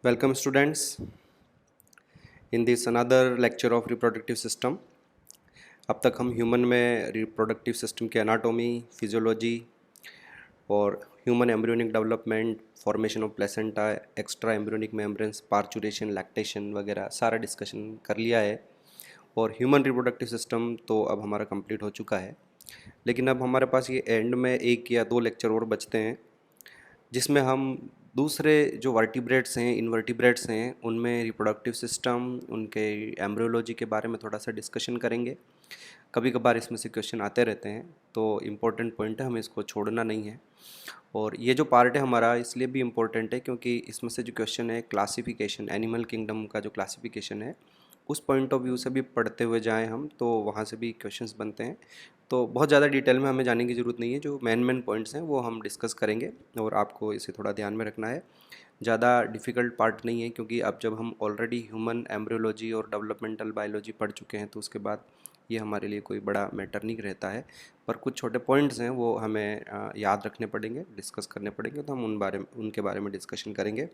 Welcome students in this another lecture of reproductive system. अब तक हम ह्यूमन में रिप्रोडक्टिव सिस्टम के एनाटॉमी, फिजियोलॉजी और human embryonic development, formation of placenta, extra embryonic membranes, parturition, lactation वगैरह सारा discussion कर लिया है। और ह्यूमन रिप्रोडक्टिव सिस्टम तो अब हमारा कंप्लीट हो चुका है, लेकिन अब हमारे पास ये एंड में एक या दो लेक्चर और बचते हैं, जिसमें हम दूसरे जो वर्टिब्रेट्स हैं, इनवर्टिब्रेट्स हैं, उनमें रिप्रोडक्टिव सिस्टम, उनके एम्ब्रियोलॉजी के बारे में थोड़ा सा डिस्कशन करेंगे। कभी कभार इसमें से क्वेश्चन आते रहते हैं, तो इम्पोर्टेंट पॉइंट है, हमें इसको छोड़ना नहीं है। और ये जो पार्ट है हमारा इसलिए भी इम्पोर्टेंट है क्योंकि इसमें से जो क्वेश्चन है क्लासिफिकेशन, एनिमल किंगडम का जो क्लासिफिकेशन है, उस पॉइंट ऑफ व्यू से भी पढ़ते हुए जाएं हम, तो वहाँ से भी क्वेश्चंस बनते हैं। तो बहुत ज़्यादा डिटेल में हमें जाने की ज़रूरत नहीं है, जो मेन पॉइंट्स हैं वो हम डिस्कस करेंगे और आपको इसे थोड़ा ध्यान में रखना है। ज़्यादा डिफ़िकल्ट पार्ट नहीं है, क्योंकि अब जब हम ऑलरेडी ह्यूमन एम्ब्रियोलॉजी और डेवलपमेंटल बायोलॉजी पढ़ चुके हैं, तो उसके बाद ये हमारे लिए कोई बड़ा मैटर नहीं रहता है। पर कुछ छोटे पॉइंट्स हैं वो हमें याद रखने पड़ेंगे, डिस्कस करने पड़ेंगे, तो हम उनके बारे में डिस्कशन करेंगे।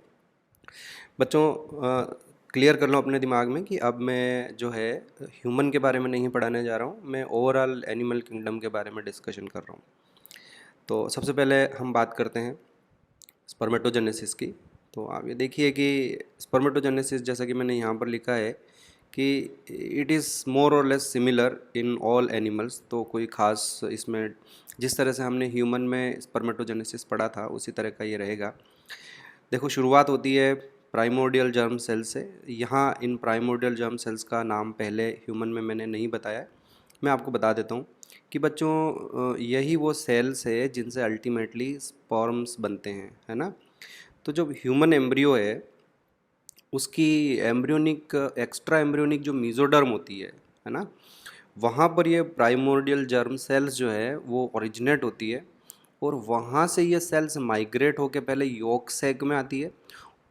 बच्चों, क्लियर कर लो अपने दिमाग में कि अब मैं जो है ह्यूमन के बारे में नहीं पढ़ाने जा रहा हूँ, मैं ओवरऑल एनिमल किंगडम के बारे में डिस्कशन कर रहा हूँ। तो सबसे पहले हम बात करते हैं स्पर्मेटोजेनेसिस की। तो आप ये देखिए कि स्पर्मेटोजेनेसिस, जैसा कि मैंने यहाँ पर लिखा है कि इट इज़ मोर और less similar in all animals. तो कोई ख़ास इसमें, जिस तरह से हमने ह्यूमन में स्पर्मेटोजेनेसिस पढ़ा था उसी तरह का ये रहेगा। देखो, शुरुआत होती है प्राइमोर्डियल जर्म सेल से। यहाँ इन प्राइमोर्डियल जर्म सेल्स का नाम पहले ह्यूमन में मैंने नहीं बताया, मैं आपको बता देता हूँ कि बच्चों, यही वो सेल्स है जिनसे अल्टीमेटली स्पर्म्स बनते हैं, है ना। तो जो ह्यूमन एम्ब्रियो है उसकी एम्ब्रियोनिक, एक्स्ट्रा एम्ब्रियोनिक जो मीजोडर्म होती है ना, वहाँ पर ये प्राइमोर्डियल जर्म सेल्स जो है वो ओरिजिनेट होती है। और वहाँ से ये सेल्स माइग्रेट होकर पहले यॉर्क सैक में आती है,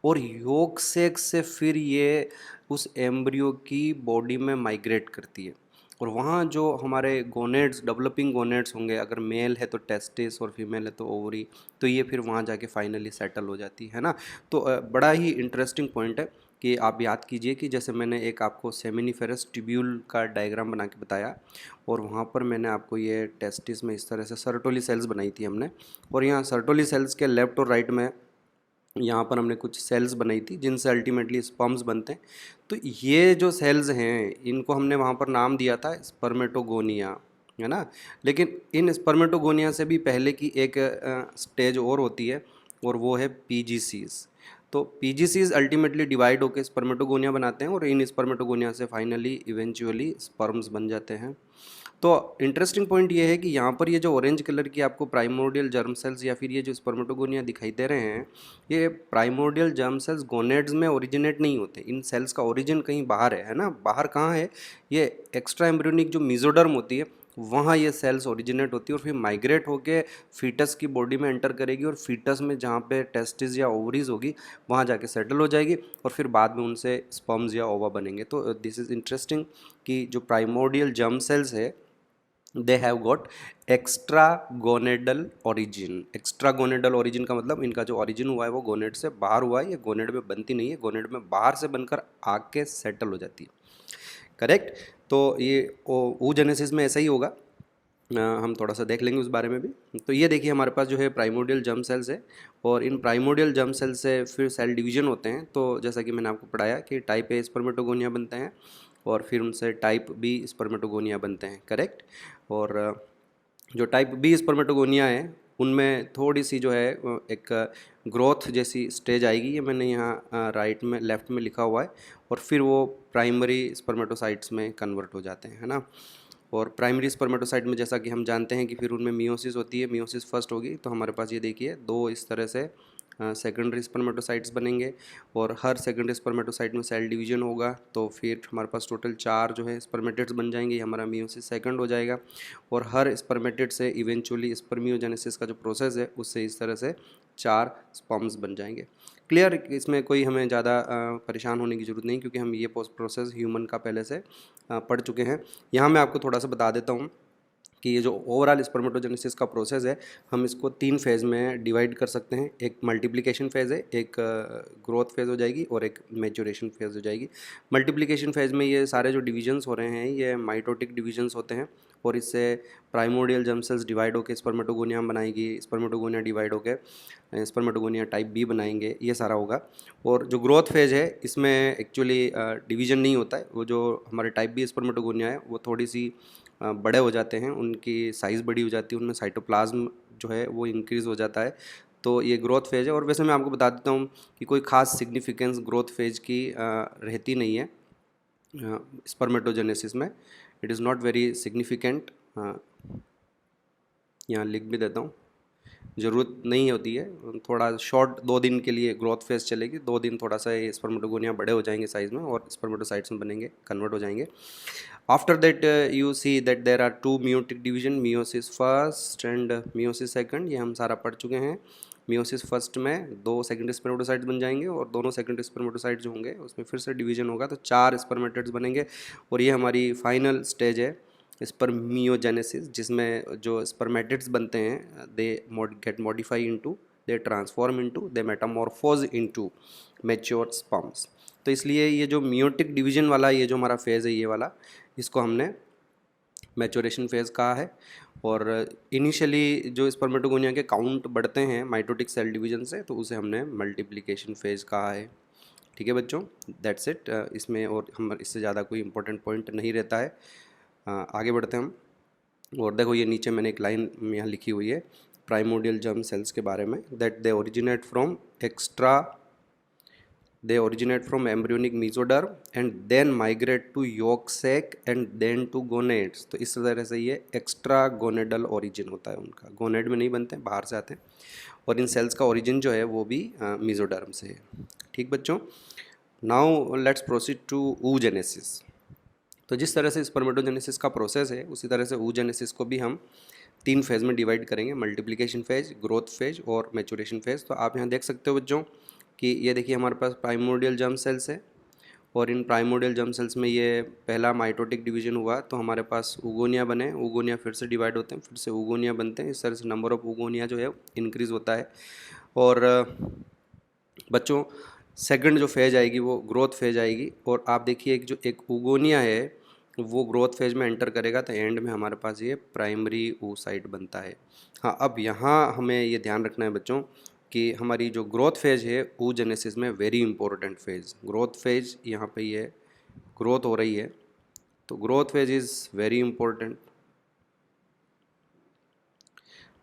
और यॉर्क सैक से फिर ये उस एम्ब्रियो की बॉडी में माइग्रेट करती है। और वहाँ जो हमारे गोनेड्स, डेवलपिंग गोनेड्स होंगे, अगर मेल है तो टेस्टिस और फीमेल है तो ओवरी, तो ये फिर वहाँ जाके फाइनली सेटल हो जाती है ना। तो बड़ा ही इंटरेस्टिंग पॉइंट है कि आप याद कीजिए कि जैसे मैंने एक आपको सेमिनिफेरस ट्यूब्यूल का डायग्राम बना के बताया, और वहाँ पर मैंने आपको ये टेस्टिस में इस तरह से सर्टोली सेल्स बनाई थी हमने, और यहाँ सर्टोली सेल्स के लेफ्ट और राइट में यहाँ पर हमने कुछ सेल्स बनाई थी जिनसे अल्टीमेटली स्पर्म्स बनते हैं। तो ये जो सेल्स हैं इनको हमने वहाँ पर नाम दिया था स्पर्मेटोगोनिया, है ना। लेकिन इन स्पर्मेटोगोनिया से भी पहले की एक स्टेज और होती है, और वो है पीजीसीज। तो पीजीसीज अल्टीमेटली डिवाइड होकर स्पर्मेटोगोनिया बनाते हैं, और इन स्पर्मेटोगोनिया से फाइनली इवेंचुअली स्पर्म्स बन जाते हैं। तो इंटरेस्टिंग पॉइंट ये है कि यहाँ पर ये जो ऑरेंज कलर की आपको प्राइमोर्डियल जर्म सेल्स या फिर ये जो स्पर्मेटोगोनिया दिखाई दे रहे हैं, ये प्राइमोर्डियल जर्म सेल्स गोनेड्स में ओरिजिनेट नहीं होते। इन सेल्स का ओरिजिन कहीं बाहर है ना। बाहर कहाँ है? ये एक्स्ट्रा एम्ब्रियोनिक जो मीजोडर्म होती है, वहाँ ये सेल्स ओरिजिनेट होती है, और फिर माइग्रेट होके फीटस की बॉडी में एंटर करेगी, और फीटस में जहाँ पे टेस्टिस या ओवरीज होगी वहाँ जाके सेटल हो जाएगी, और फिर बाद में उनसे स्पर्म्स या ओवा बनेंगे। तो दिस इज़ इंटरेस्टिंग कि जो प्राइमोर्डियल जर्म सेल्स है, दे have got extra gonadal origin. Extra gonadal origin का मतलब इनका जो ओरिजिन हुआ है वो गोनेड से बाहर हुआ है। ये गोनेड में बनती नहीं है, गोनेड में बाहर से बनकर आके सेटल हो जाती है। करेक्ट। तो ये oogenesis में ऐसा ही होगा। हम थोड़ा सा देख लेंगे उस बारे में भी। तो ये देखिए हमारे पास जो है प्राइमोर्डियल जर्म सेल्स है, और इन प्राइमोर्डियल जर्म सेल से फिर सेल डिवीजन होते हैं। तो जैसा कि मैंने आपको पढ़ाया कि टाइप ए स्पर्मेटोगोनिया बनते हैं, और फिर उनसे टाइप बी स्पर्मेटोगोनिया बनते हैं। करेक्ट। और जो टाइप बी स्पर्मेटोगोनिया है उनमें थोड़ी सी जो है एक ग्रोथ जैसी स्टेज आएगी, ये मैंने यहाँ राइट में, लेफ़्ट में लिखा हुआ है, और फिर वो प्राइमरी स्पर्मेटोसाइट्स में कन्वर्ट हो जाते हैं, है ना। और प्राइमरी स्पर्मेटोसाइट में जैसा कि हम जानते हैं कि फिर उनमें मियोसिस होती है। मियोसिस फर्स्ट होगी तो हमारे पास ये देखिए दो इस तरह से सेकेंडरी स्पर्मेटोसाइट्स बनेंगे, और हर सेकेंडरी स्पर्मेटोसाइट में सेल डिवीजन होगा, तो फिर हमारे पास टोटल 4 जो है स्पर्मेटिड्स बन जाएंगे। ये हमारा मियोसिस सेकंड हो जाएगा, और हर स्पर्मेटिड से इवेंचुअली स्पर्मियोजेनेसिस का जो प्रोसेस है उससे इस तरह से 4 स्पर्म्स बन जाएंगे। क्लियर। इसमें कोई हमें ज़्यादा परेशान होने की ज़रूरत नहीं, क्योंकि हम ये प्रोसेस ह्यूमन का पहले से पढ़ चुके हैं। यहाँ मैं आपको थोड़ा सा बता देता हूँ कि ये जो ओवरऑल स्पर्मेटोजेनेसिस का प्रोसेस है हम इसको 3 फेज़ में डिवाइड कर सकते हैं। एक मल्टीप्लिकेशन फेज़ है, एक ग्रोथ फेज़ हो जाएगी और एक मैच्योरेशन फेज़ हो जाएगी। मल्टीप्लिकेशन फेज़ में ये सारे जो डिविजन्स हो रहे हैं ये माइटोटिक डिविजन्स होते हैं और इससे प्राइमोर्डियल जर्म सेल्स डिवाइड होकर स्पर्मेटोगोनिया बनाएगी, स्पर्मेटोगोनिया डिवाइड होकर स्पर्मेटोगोनिया टाइप बी बनाएंगे, ये सारा होगा। और जो ग्रोथ फेज़ है इसमें एक्चुअली डिवीजन नहीं होता है, वो जो हमारे टाइप बी स्पर्मेटोगोनिया है वो थोड़ी सी बड़े हो जाते हैं, उनकी साइज़ बड़ी हो जाती है, उनमें साइटोप्लाज्म जो है वो इंक्रीज़ हो जाता है। तो ये ग्रोथ फेज़ है। और वैसे मैं आपको बता देता हूँ कि कोई ख़ास सिग्निफिकेंस ग्रोथ फेज़ की रहती नहीं है स्पर्मेटोजेनेसिस में। It is not very significant. यहाँ लिख भी देता हूँ, ज़रूरत नहीं होती है, थोड़ा शॉर्ट 2 दिन के लिए ग्रोथ फेज़ चलेगी। 2 दिन थोड़ा सा ये स्पर्मेटोगोनिया बड़े हो जाएंगे साइज़ में और स्पर्मेटोसाइट्स में बनेंगे, कन्वर्ट हो जाएंगे। After that you see that there are 2 meiotic division, meiosis first and meiosis second, ये हम सारा पढ़ चुके हैं। मियोसिस फर्स्ट में 2 सेकेंडरी स्पर्मेटोसाइट्स बन जाएंगे और दोनों सेकेंडरी स्पर्मेटोसाइट्स जो होंगे उसमें फिर से डिवीजन होगा तो 4 स्पर्मेटिड्स बनेंगे और ये हमारी फाइनल स्टेज है स्पर्मियोजेनेसिस, जिसमें जो स्पर्मेटिड्स बनते हैं they get modify into, they transform into, they metamorphose into mature sperms. तो इसलिए ये जो मियोटिक डिवीजन वाला ये जो हमारा फेज़ है ये वाला, इसको हमने मैच्योरेशन फेज़ कहा है। और इनिशियली जो स्पर्मेटोगोनिया के काउंट बढ़ते हैं माइटोटिक सेल डिवीजन से, तो उसे हमने मल्टीप्लिकेशन फेज़ कहा है। ठीक है बच्चों, दैट्स इट। इसमें और हम इससे ज़्यादा कोई इंपॉर्टेंट पॉइंट नहीं रहता है। आगे बढ़ते हैं हम। और देखो ये नीचे मैंने एक लाइन यहाँ लिखी हुई है प्राइमोर्डियल जर्म सेल्स के बारे में, that they originate from embryonic mesoderm and then migrate to yolk sac and then to gonads. तो इस तरह से ये एक्स्ट्रा गोनेडल ओरिजिन होता है उनका, गोनेड में नहीं बनते हैं, बाहर से आते हैं। और इन सेल्स का ओरिजिन जो है वो भी मेसोडर्म से है। ठीक बच्चों, now let's proceed to oogenesis। तो जिस तरह से स्पर्मेटोजेनेसिस का प्रोसेस है उसी तरह से oogenesis को भी हम 3 फेज़ में डिवाइड करेंगे, मल्टीप्लिकेशन फेज़, ग्रोथ फेज़ और मैच्योरेशन फेज़। तो आप यहाँ देख सकते हो बच्चों कि ये देखिए हमारे पास प्राइमोर्डियल जर्म सेल्स है और इन प्राइमोर्डियल जर्म सेल्स में ये पहला माइटोटिक डिवीजन हुआ तो हमारे पास ऊगोनिया बने, ऊगोनिया फिर से डिवाइड होते हैं, फिर से ऊगोनिया बनते हैं। इस तरह से नंबर ऑफ ऊगोनिया जो है इंक्रीज़ होता है। और बच्चों सेकंड जो फेज आएगी वो ग्रोथ फेज आएगी और आप देखिए जो एक ऊगोनिया है वो ग्रोथ फेज में एंटर करेगा तो एंड में हमारे पास ये प्राइमरी oocyte बनता है। हाँ, अब यहाँ हमें ये ध्यान रखना है बच्चों कि हमारी जो ग्रोथ फेज है oogenesis में very important phase, growth phase यहाँ पे ये ग्रोथ हो रही है तो growth phase is very important.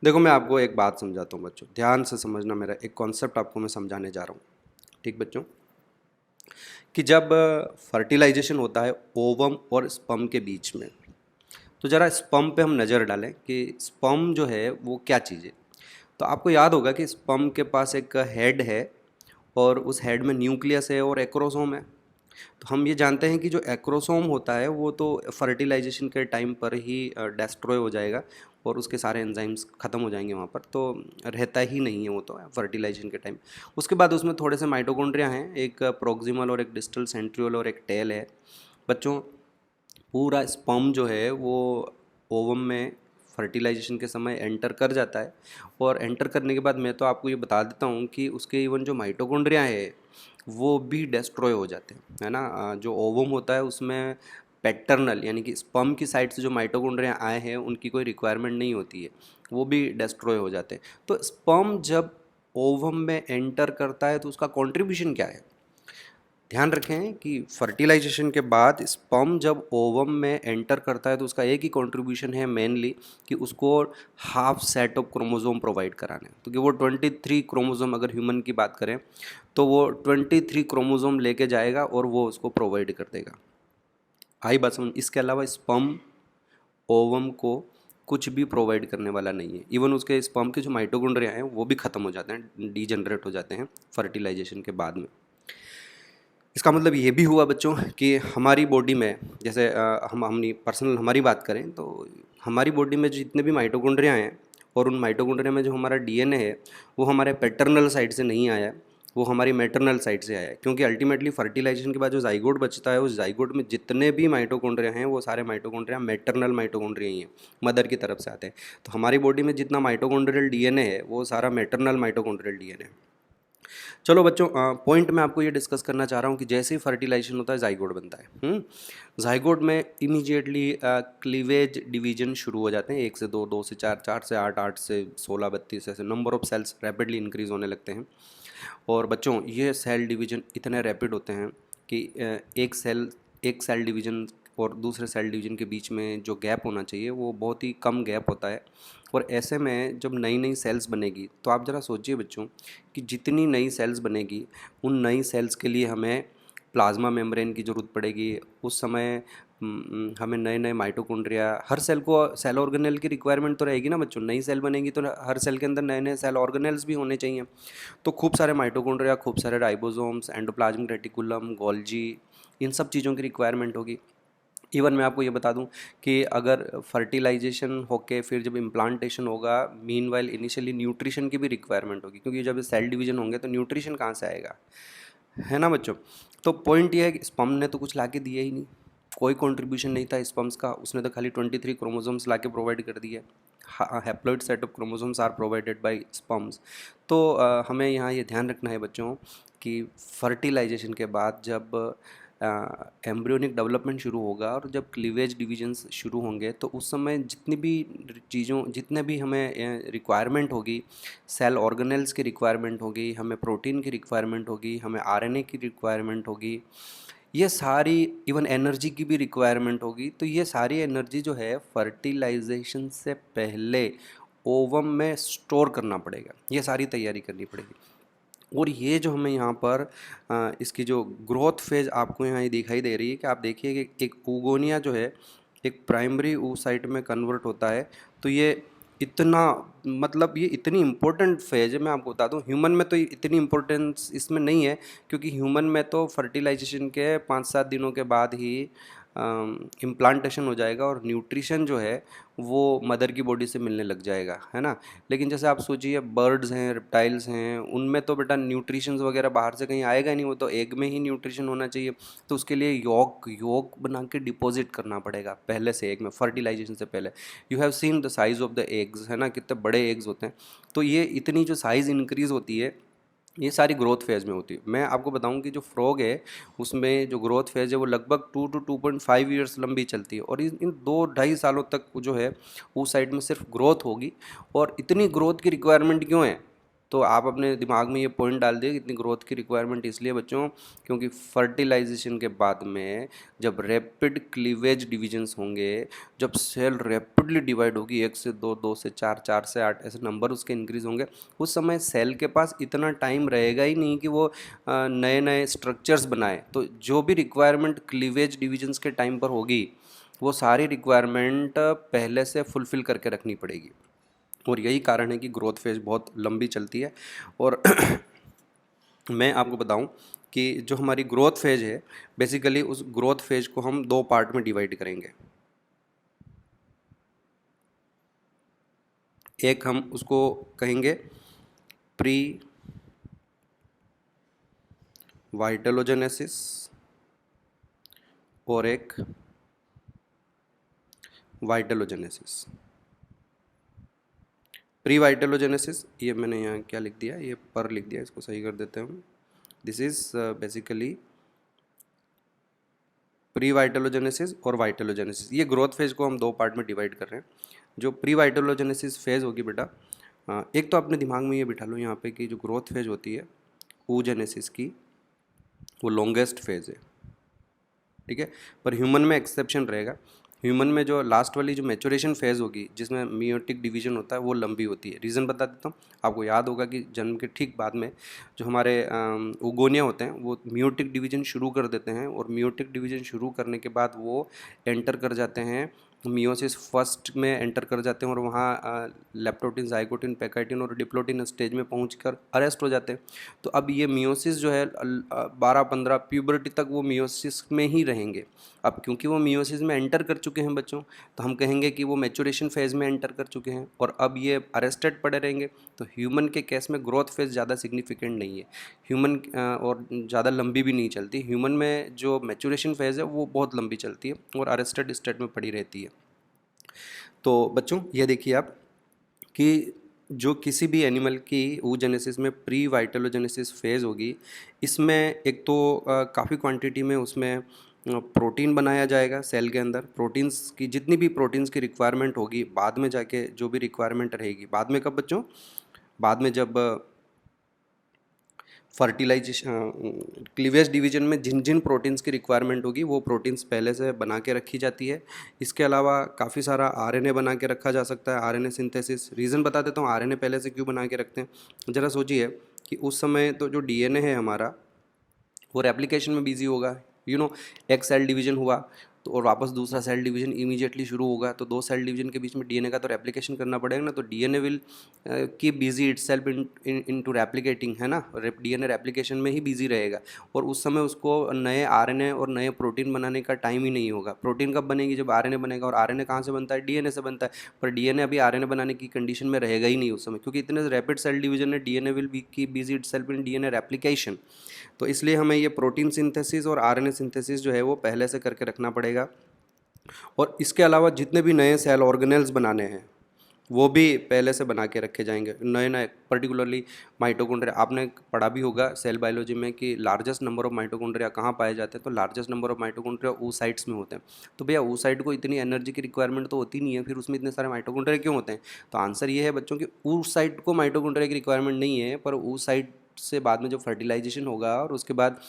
देखो मैं आपको एक बात समझाता हूँ बच्चों, ध्यान से समझना, मेरा एक कॉन्सेप्ट आपको मैं समझाने जा रहा हूँ। ठीक बच्चों, कि जब फर्टिलाइजेशन होता है ओवम और स्पर्म के बीच में, तो ज़रा स्पर्म पे हम नज़र डालें कि स्पर्म जो है वो क्या चीज़ है। तो आपको याद होगा कि स्पर्म के पास एक हेड है और उस हेड में न्यूक्लियस है और एक्रोसोम है। तो हम ये जानते हैं कि जो एक्रोसोम होता है वो तो फर्टिलाइजेशन के टाइम पर ही डेस्ट्रॉय हो जाएगा और उसके सारे एंजाइम्स ख़त्म हो जाएंगे वहाँ पर, तो रहता ही नहीं है वो तो फर्टिलाइजेशन के टाइम। उसके बाद उसमें थोड़े से माइटोकॉन्ड्रिया हैं, एक प्रोक्सिमल और एक डिस्टल सेंट्रियोल और एक टेल है। बच्चों पूरा स्पर्म जो है वो ओवम में फर्टिलाइजेशन के समय एंटर कर जाता है और एंटर करने के बाद मैं तो आपको ये बता देता हूँ कि उसके इवन जो माइटोकॉन्ड्रिया है वो भी डिस्ट्रॉय हो जाते हैं, है ना। जो ओवम होता है उसमें पैटर्नल यानी कि स्पर्म की साइड से जो माइटोकॉन्ड्रिया आए हैं उनकी कोई रिक्वायरमेंट नहीं होती है, वो भी डिस्ट्रॉय हो जाते हैं। तो स्पर्म जब ओवम में एंटर करता है तो उसका कॉन्ट्रीब्यूशन क्या है। ध्यान रखें कि फर्टिलाइजेशन के बाद स्पर्म जब ओवम में एंटर करता है तो उसका एक ही कंट्रीब्यूशन है मेनली कि उसको half set of chromosome provide कराना है। तो कि वो 23 क्रोमोसोम, अगर ह्यूमन की बात करें तो वो 23 क्रोमोसोम लेके जाएगा और वो उसको प्रोवाइड कर देगा। आई बात समझ। इसके अलावा स्पर्म ओवम को कुछ भी प्रोवाइड करने वाला नहीं है। इवन उसके स्पर्म के जो माइटोकॉन्ड्रिया हैं वो भी ख़त्म हो जाते हैं, डीजनरेट हो जाते हैं फर्टिलाइजेशन के बाद में। इसका मतलब ये भी हुआ बच्चों कि हमारी बॉडी में जैसे हम अपनी पर्सनल हमारी बात करें तो हमारी बॉडी में जितने भी माइटोकॉन्ड्रिया हैं और उन माइटोकॉन्ड्रिया में जो हमारा डीएनए है वो हमारे पैटर्नल साइड से नहीं आया है, वो हमारी मैटरनल साइड से आया है, क्योंकि अल्टीमेटली फर्टिलाइजेशन के बाद जो जाइगोट बचता है, उस जाइगोट में जितने भी माइटोकॉन्ड्रिया हैं वो सारे माइटोकॉन्ड्रिया मैटरनल माइटोकॉन्ड्रिया ही हैं, मदर की तरफ से आते हैं। तो हमारी बॉडी में जितना माइटोकॉन्ड्रियल डीएनए है वो सारा मैटरनल माइटोकॉन्ड्रियल डीएनए है। चलो बच्चों, पॉइंट मैं आपको ये डिस्कस करना चाह रहा हूँ कि जैसे ही फर्टिलाइजेशन होता है जाइगोट बनता है। जाइगोट में इमीडिएटली क्लीवेज डिवीजन शुरू हो जाते हैं, 1 से 2, 2 से 4, 4 से 8, 8 से 16, 32, ऐसे number of cells rapidly increase होने लगते हैं। और बच्चों ये सेल डिवीजन इतने रैपिड होते हैं कि एक सेल डिवीजन और दूसरे सेल डिवीजन के बीच में जो गैप होना चाहिए वो बहुत ही कम गैप होता है। और ऐसे में जब नई नई सेल्स बनेगी तो आप ज़रा सोचिए बच्चों कि जितनी नई सेल्स बनेगी उन नई सेल्स के लिए हमें प्लाज्मा मेम्ब्रेन की ज़रूरत पड़ेगी। उस समय हमें नए नए माइटोकॉन्ड्रिया, हर सेल को सेल ऑर्गेनेल की रिक्वायरमेंट तो रहेगी ना बच्चों। नई सेल बनेगी तो हर सेल के अंदर नए नए सेल ऑर्गेनेल्स भी होने चाहिए। तो खूब सारे माइटोकॉन्ड्रिया, खूब सारे राइबोसोम्स, एंडोप्लाज्मिक रेटिकुलम, गोल्जी, इन सब चीज़ों की रिक्वायरमेंट होगी। इवन मैं आपको ये बता दूं कि अगर फर्टिलाइजेशन होके फिर जब इम्प्लांटेशन होगा, मीनवाइल इनिशियली न्यूट्रिशन की भी रिक्वायरमेंट होगी, क्योंकि जब सेल डिवीजन होंगे तो न्यूट्रिशन कहाँ से आएगा, है ना बच्चों। तो पॉइंट ये है कि स्पर्म ने तो कुछ ला के दिया ही नहीं, कोई कंट्रीब्यूशन नहीं था स्पर्म्स का, उसने तो खाली 23 क्रोमोसोम्स ला के प्रोवाइड कर दिए। Haploid set of chromosomes are provided by sperms. तो हमें यहाँ ये ध्यान रखना है बच्चों कि फर्टिलाइजेशन के बाद जब एम्ब्रियोनिक डेवलपमेंट शुरू होगा और जब क्लीवेज डिवीजन्स शुरू होंगे तो उस समय जितने भी हमें रिक्वायरमेंट होगी, सेल ऑर्गेनेल्स की रिक्वायरमेंट होगी, हमें प्रोटीन की रिक्वायरमेंट होगी, हमें आरएनए की रिक्वायरमेंट होगी, ये सारी, इवन एनर्जी की भी रिक्वायरमेंट होगी। तो ये सारी एनर्जी जो है फर्टिलाइजेशन से पहले ओवम में स्टोर करना पड़ेगा, ये सारी तैयारी करनी पड़ेगी। और ये जो हमें यहाँ पर इसकी जो ग्रोथ फेज आपको यहाँ ये दिखाई दे रही है कि आप देखिए कि एक oogonia जो है एक प्राइमरी oocyte में कन्वर्ट होता है। तो ये इतना, मतलब ये इतनी इम्पोर्टेंट फेज है। मैं आपको बता दूँ ह्यूमन में तो इतनी इम्पोर्टेंस इसमें नहीं है, क्योंकि ह्यूमन में तो फर्टिलाइजेशन के 5-7 दिनों के बाद ही इम्प्लांटेशन हो जाएगा और न्यूट्रिशन जो है वो मदर की बॉडी से मिलने लग जाएगा, है ना। लेकिन जैसे आप सोचिए बर्ड्स हैं, रेप्टाइल्स हैं, उनमें तो बेटा न्यूट्रिशन वगैरह बाहर से कहीं आएगा नहीं, वो तो एग में ही न्यूट्रिशन होना चाहिए। तो उसके लिए यॉक बना के डिपॉजिट करना पड़ेगा पहले से एग में, फर्टिलाइजेशन से पहले। You have seen the size of the eggs, है ना, कितने बड़े एग्स होते हैं। तो ये इतनी जो साइज़ इंक्रीज़ होती है ये सारी ग्रोथ फेज़ में होती है। मैं आपको बताऊं कि जो फ्रॉग है उसमें जो ग्रोथ फेज़ है वो लगभग 2 to 2.5 ईयर्स लंबी चलती है। और इन 2-2.5 सालों तक जो है उस साइड में सिर्फ ग्रोथ होगी। और इतनी ग्रोथ की रिक्वायरमेंट क्यों है, तो आप अपने दिमाग में ये पॉइंट डाल दिए कि इतनी ग्रोथ की रिक्वायरमेंट इसलिए बच्चों क्योंकि फर्टिलाइजेशन के बाद में जब रैपिड क्लीवेज डिविजन्स होंगे, जब सेल रैपिडली डिवाइड होगी 1 से 2, 2 से 4, 4 से 8, ऐसे नंबर उसके इंक्रीज होंगे, उस समय सेल के पास इतना टाइम रहेगा ही नहीं कि वो नए नए स्ट्रक्चर्स बनाए। तो जो भी रिक्वायरमेंट क्लीवेज डिविजन्स के टाइम पर होगी वो सारी रिक्वायरमेंट पहले से फुलफ़िल करके रखनी पड़ेगी। और यही कारण है कि ग्रोथ फेज़ बहुत लंबी चलती है। और मैं आपको बताऊं कि जो हमारी ग्रोथ फेज़ है, बेसिकली उस ग्रोथ फेज़ को हम 2 पार्ट में डिवाइड करेंगे। एक हम उसको कहेंगे प्री वाइटलोजेनेसिस और एक वाइटलोजेनेसिस। प्री वाइटलोजेनेसिस, ये मैंने यहाँ क्या लिख दिया, ये पर लिख दिया, इसको सही कर देते हैं हम। दिस इज़ बेसिकली प्री वाइटलोजेनेसिस और वाइटलोजेनेसिस। ये ग्रोथ फेज़ को हम 2 पार्ट में डिवाइड कर रहे हैं। जो प्री वाइटलोजेनेसिस फेज़ होगी बेटा, एक तो अपने दिमाग में ये बिठा लो यहाँ पे कि जो ग्रोथ फेज़ होती है oogenesis की, वो लॉन्गेस्ट फेज़ है, ठीक है। पर ह्यूमन में एक्सेप्शन रहेगा। ह्यूमन में जो लास्ट वाली जो मैचुरेशन फेज़ होगी जिसमें मियोटिक डिवीजन होता है वो लंबी होती है। रीज़न बता देता हूँ, आपको याद होगा कि जन्म के ठीक बाद में जो हमारे oogonia होते हैं वो मियोटिक डिवीजन शुरू कर देते हैं, और मियोटिक डिवीजन शुरू करने के बाद वो एंटर कर जाते हैं मियोसिस फर्स्ट में एंटर कर जाते हैं और वहाँ लेप्टोटिन, जाइगोटिन, पैकाइटिन और डिप्लोटिन स्टेज में पहुंचकर अरेस्ट हो जाते हैं। तो अब ये मियोसिस जो है 12-15 प्यूबर्टी तक वो मियोसिस में ही रहेंगे। अब क्योंकि वो मियोसिस में एंटर कर चुके हैं बच्चों, तो हम कहेंगे कि वो मैच्योरेशन फेज़ में एंटर कर चुके हैं और अब ये अरेस्टेड पड़े रहेंगे। तो ह्यूमन के केस में ग्रोथ फेज़ ज़्यादा सिग्निफिकेंट नहीं है, ह्यूमन और ज़्यादा लंबी भी नहीं चलती। ह्यूमन में जो मैच्योरेशन फेज़ है वो बहुत लंबी चलती है और अरेस्टेड स्टेट में पड़ी रहती है। तो बच्चों ये देखिए आप कि जो किसी भी एनिमल की oogenesis में प्री वाइटलोजेनेसिस फेज़ होगी, इसमें एक तो काफ़ी क्वांटिटी में उसमें प्रोटीन बनाया जाएगा सेल के अंदर। प्रोटीन्स की जितनी भी प्रोटीन्स की रिक्वायरमेंट होगी बाद में जाके जो भी रिक्वायरमेंट रहेगी, बाद में कब बच्चों? बाद में जब फर्टिलाइजेशन क्लीवेज डिवीजन में जिन जिन प्रोटीन्स की रिक्वायरमेंट होगी वो प्रोटीन्स पहले से बना के रखी जाती है। इसके अलावा काफ़ी सारा आरएनए बना के रखा जा सकता है, आरएनए सिंथेसिस। रीज़न बता देता हूँ आरएनए पहले से क्यों बना के रखते हैं। ज़रा सोचिए कि उस समय तो जो डीएनए है हमारा वो रेप्लिकेशन में बिजी होगा। एक सेल डिवीजन हुआ तो और वापस दूसरा सेल डिवीजन इमीडिएटली शुरू होगा, तो 2 सेल डिवीजन के बीच में डीएनए का तो रेप्लिकेशन करना पड़ेगा ना। तो DNA will keep busy itself into replicating, है ना। डीएनए रेप्लिकेशन में ही बिजी रहेगा और उस समय उसको नए आरएनए और नए प्रोटीन बनाने का टाइम ही नहीं होगा। प्रोटीन कब बनेगी? जब आरएनए बनेगा। और आरएनए कहाँ से बनता है? डीएनए से बनता है। पर डीएनए अभी आरएनए बनाने की कंडीशन में रहेगा ही नहीं उस समय, क्योंकि इतने रैपिड सेल डिवीजन है। DNA will be keep busy itself in DNA replication. तो इसलिए हमें ये प्रोटीन सिंथेसिस और आरएनए सिंथेसिस जो है वो पहले से करके रखना पड़ेगा। और इसके अलावा जितने भी नए सेल ऑर्गेनेल्स बनाने हैं वो भी पहले से बना के रखे जाएंगे। नए नए पर्टिकुलरली माइटोकॉन्ड्रिया, आपने पढ़ा भी होगा सेल बायोलॉजी में कि लार्जेस्ट नंबर ऑफ माइटोकॉन्ड्रिया कहाँ पाए जाते हैं। तो largest number of mitochondria oocytes में होते हैं। तो भैया oocyte को इतनी एनर्जी की रिक्वायरमेंट तो होती नहीं है, फिर उसमें इतने सारे माइटोकॉन्ड्रिया क्यों होते हैं? तो आंसर ये है बच्चों कि oocyte को माइटोकॉन्ड्रिया की रिक्वायरमेंट नहीं है, पर oocyte से बाद में जो फर्टिलाइजेशन होगा और उसके बाद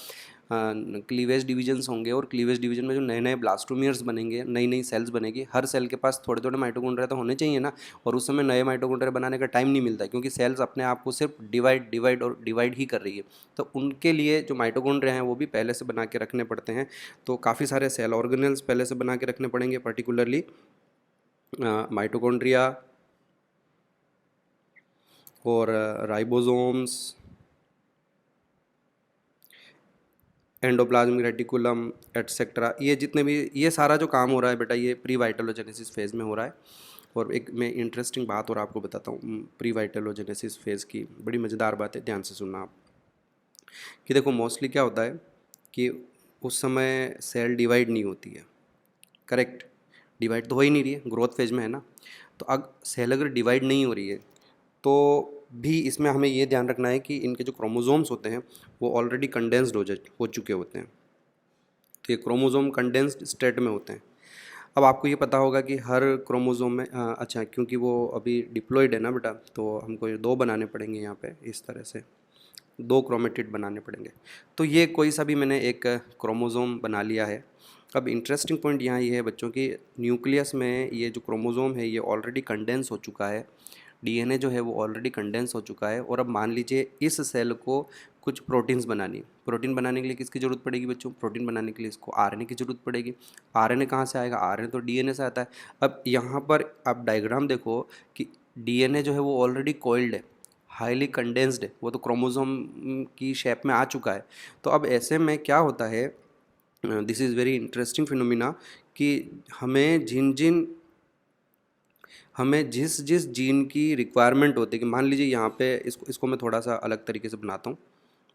क्लीवेज डिवीजन्स होंगे और क्लीवेज डिवीजन में जो नए नए ब्लास्टोमियर्स बनेंगे, नई नई सेल्स बनेगी। हर सेल के पास थोड़े थोड़े माइटोकॉन्ड्रिया तो होने चाहिए ना। और उस समय नए माइटोकॉन्ड्रिया बनाने का टाइम नहीं मिलता, क्योंकि सेल्स अपने आप को सिर्फ डिवाइड ही कर रही है। तो उनके लिए जो माइटोकॉन्ड्रिया हैं वो भी पहले से बना के रखने पड़ते हैं। तो काफ़ी सारे सेल ऑर्गेनेल्स पहले से बना के रखने पड़ेंगे, पर्टिकुलरली माइटोकॉन्ड्रिया और राइबोसोम्स, एंडोप्लाज्मिक रेटिकुलम एटसेट्रा। ये जितने भी ये सारा जो काम हो रहा है बेटा ये प्री वाइटलोजेनेसिस फेज़ में हो रहा है। और एक मैं इंटरेस्टिंग बात और आपको बताता हूँ प्री वाइटलोजेनेसिस फेज़ की, बड़ी मज़ेदार बात है, ध्यान से सुनना आप। कि देखो मोस्टली क्या होता है कि उस समय सेल डिवाइड नहीं होती है, करेक्ट। डिवाइड तो हो ही नहीं रही है, ग्रोथ फेज में है ना। तो अब सेल अगर डिवाइड नहीं हो रही है तो भी इसमें हमें ये ध्यान रखना है कि इनके जो क्रोमोसोम्स होते हैं वो ऑलरेडी कंडेंस्ड हो चुके होते हैं। तो ये क्रोमोसोम कंडेंस्ड स्टेट में होते हैं। अब आपको ये पता होगा कि हर क्रोमोसोम में अच्छा, क्योंकि वो अभी डिप्लॉयड है ना बेटा, तो हमको ये 2 बनाने पड़ेंगे यहाँ पे, इस तरह से 2 क्रोमेटिड बनाने पड़ेंगे। तो ये कोई सा भी मैंने एक क्रोमोसोम बना लिया है। अब इंटरेस्टिंग पॉइंट यहाँ ये है बच्चों की, न्यूक्लियस में ये जो क्रोमोसोम है ये ऑलरेडी कंडेंस हो चुका है, डीएनए जो है वो ऑलरेडी कंडेंस हो चुका है। और अब मान लीजिए इस सेल को कुछ प्रोटीन्स बनानी, प्रोटीन बनाने के लिए किसकी ज़रूरत पड़ेगी बच्चों? प्रोटीन बनाने के लिए इसको आरएनए की ज़रूरत पड़ेगी। आरएनए कहाँ से आएगा? आरएनए तो डीएनए से आता है। अब यहाँ पर आप डायग्राम देखो कि डीएनए जो है वो ऑलरेडी कोइल्ड है, हाईली कंडेंस्ड है, वो तो क्रोमोसोम की शेप में आ चुका है। तो अब ऐसे में क्या होता है, this is very interesting phenomena, कि हमें जिस जिस जीन की रिक्वायरमेंट होती है, कि मान लीजिए यहाँ पे इसको मैं थोड़ा सा अलग तरीके से बनाता हूँ।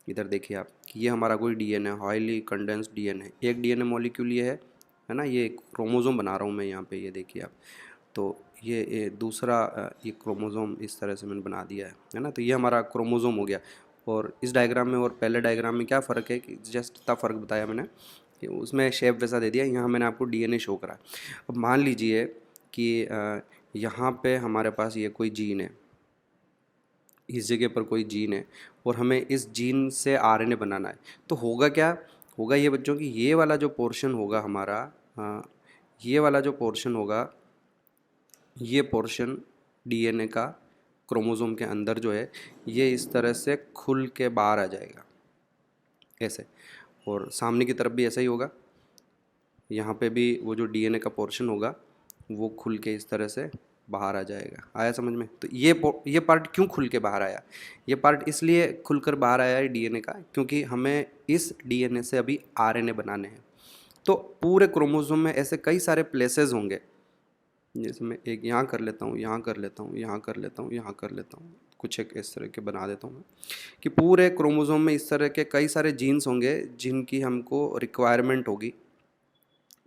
इधर देखिए आप कि ये हमारा कोई डीएनए, हाईली कंडेंस्ड डीएनए, एक डीएनए मॉलिक्यूल ये है ना, ये क्रोमोसोम बना रहा हूँ मैं यहाँ पे, ये देखिए आप। तो ये दूसरा ये क्रोमोसोम इस तरह से मैंने बना दिया है ना। तो ये हमारा क्रोमोसोम हो गया। और इस डायग्राम में और पहले डायग्राम में क्या फ़र्क है कि जस्ट इतना फ़र्क बताया मैंने कि उसमें शेप वैसा दे दिया, यहाँ मैंने आपको डीएनए शो करा। अब मान लीजिए कि यहाँ पे हमारे पास ये कोई जीन है, इस जगह पर कोई जीन है और हमें इस जीन से आरएनए बनाना है। तो होगा क्या? होगा ये बच्चों कि ये वाला जो पोर्शन होगा हमारा, ये वाला जो पोर्शन होगा, ये पोर्शन डीएनए का क्रोमोसोम के अंदर जो है ये इस तरह से खुल के बाहर आ जाएगा ऐसे। और सामने की तरफ भी ऐसा ही होगा, यहाँ पे भी वो जो डीएनए का पोर्शन होगा वो खुल के इस तरह से बाहर आ जाएगा। आया समझ में? तो ये पार्ट क्यों खुल के बाहर आया? ये पार्ट इसलिए खुलकर बाहर आया है डीएनए का, क्योंकि हमें इस डीएनए से अभी आरएनए बनाने हैं। तो पूरे क्रोमोसोम में ऐसे कई सारे प्लेसेस होंगे, जैसे मैं एक यहाँ कर लेता हूँ, यहाँ कर लेता हूँ, यहाँ कर लेता हूँ, यहाँ कर लेता हूँ, कुछ एक इस तरह के बना देता हूँ मैं, कि पूरे क्रोमोसोम में इस तरह के कई सारे जीन्स होंगे जिनकी हमको रिक्वायरमेंट होगी।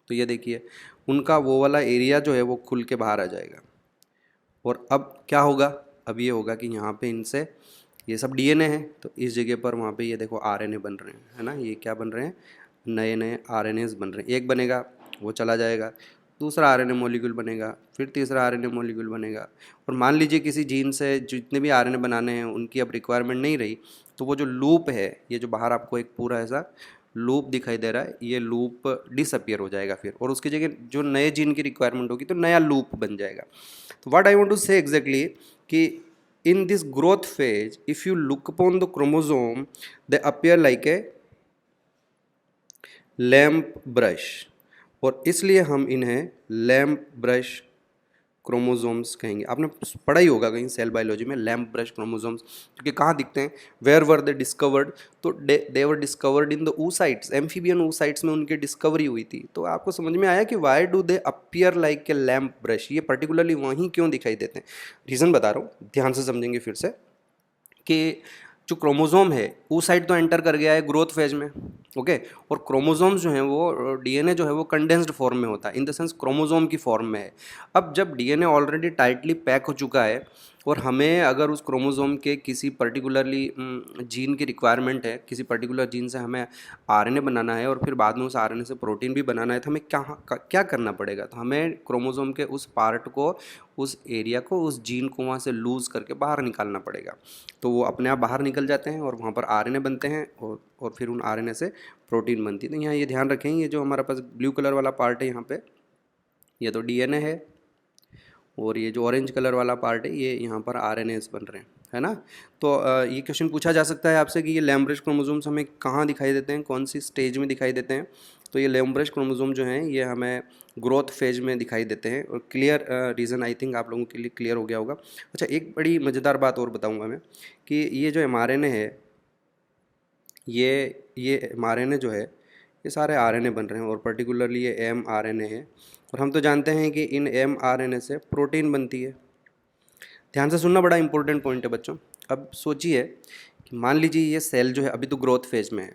तो ये देखिए, उनका वो वाला एरिया जो है वो खुल के बाहर आ जाएगा। और अब क्या होगा? अब ये होगा कि यहाँ पे इनसे, ये सब डीएनए है, तो इस जगह पर वहाँ पे ये देखो आरएनए बन रहे हैं, है ना? ये क्या बन रहे हैं? नए नए आरएनएस बन रहे हैं। एक बनेगा, वो चला जाएगा, दूसरा आरएनए मॉलिक्यूल बनेगा, फिर तीसरा आरएनए मॉलिक्यूल बनेगा। और मान लीजिए किसी जीन से जितने भी आरएनए बनाने हैं उनकी अब रिक्वायरमेंट नहीं रही, तो वो जो लूप है, ये जो बाहर आपको एक पूरा ऐसा लूप दिखाई दे रहा है, ये लूप डिसअपियर हो जाएगा फिर, और उसकी जगह जो नए जीन की रिक्वायरमेंट होगी तो नया लूप बन जाएगा। तो व्हाट आई वांट टू से एग्जैक्टली कि in this growth phase, if you look upon the chromosome, they appear like a lamp brush, और इसलिए हम इन्हें लैम्प ब्रश क्रोमोसोम्स कहेंगे। आपने पढ़ा ही होगा कहीं सेल बायोलॉजी में लैम्प ब्रश क्रोमोसोम्स, क्योंकि कहाँ दिखते हैं? Where were they discovered? तो they were discovered in the oocytes, amphibian oocytes में उनकी डिस्कवरी हुई थी। तो आपको समझ में आया कि why do they appear like a lamp brush? ये पर्टिकुलरली वहीं क्यों दिखाई देते हैं? रीज़न बता रहा हूँ, ध्यान से समझेंगे फिर से, कि जो क्रोमोसोम है oocyte तो एंटर कर गया है ग्रोथ फेज में, ओके, और क्रोमोसोम्स जो हैं वो डीएनए जो है वो कंडेंस्ड फॉर्म में होता है, इन द सेंस क्रोमोसोम की फॉर्म में है। अब जब डीएनए ऑलरेडी टाइटली पैक हो चुका है और हमें अगर उस क्रोमोसोम के किसी पर्टिकुलरली जीन की रिक्वायरमेंट है, किसी पर्टिकुलर जीन से हमें आरएनए बनाना है और फिर बाद में उस आरएनए से प्रोटीन भी बनाना है, तो हमें क्या करना पड़ेगा? तो हमें क्रोमोसोम के उस पार्ट को, उस एरिया को, उस जीन को वहाँ से लूज़ करके बाहर निकालना पड़ेगा। तो वो अपने आप बाहर निकल जाते हैं और वहाँ पर आरएनए बनते हैं, और फिर उन आरएनए से प्रोटीन बनती है। तो यहाँ ये ध्यान रखें, ये जो हमारे पास ब्लू कलर वाला पार्ट है यहाँ पे, ये तो डीएनए है, और ये जो ऑरेंज कलर वाला पार्ट है ये यहाँ पर आरएनएस बन रहे हैं, है ना? तो ये क्वेश्चन पूछा जा सकता है आपसे कि ये लैम्प ब्रश क्रोमोसोम्स हमें कहाँ दिखाई देते हैं, कौन सी स्टेज में दिखाई देते हैं? तो ये लैम्प ब्रश क्रोमोसोम जो हैं ये हमें ग्रोथ फेज में दिखाई देते हैं, और क्लियर रीज़न आई थिंक आप लोगों के लिए क्लियर हो गया होगा। अच्छा, एक बड़ी मज़ेदार बात और बताऊँगा मैं, कि ये जो एमआरएनए है, ये एमआरएनए जो है, ये सारे आरएनए बन रहे हैं, और पर्टिकुलरली ये एमआरएनए है, और हम तो जानते हैं कि इन एमआरएनए से प्रोटीन बनती है। ध्यान से सुनना, बड़ा इंपॉर्टेंट पॉइंट है बच्चों। अब सोचिए कि मान लीजिए ये सेल जो है अभी तो ग्रोथ फेज में है,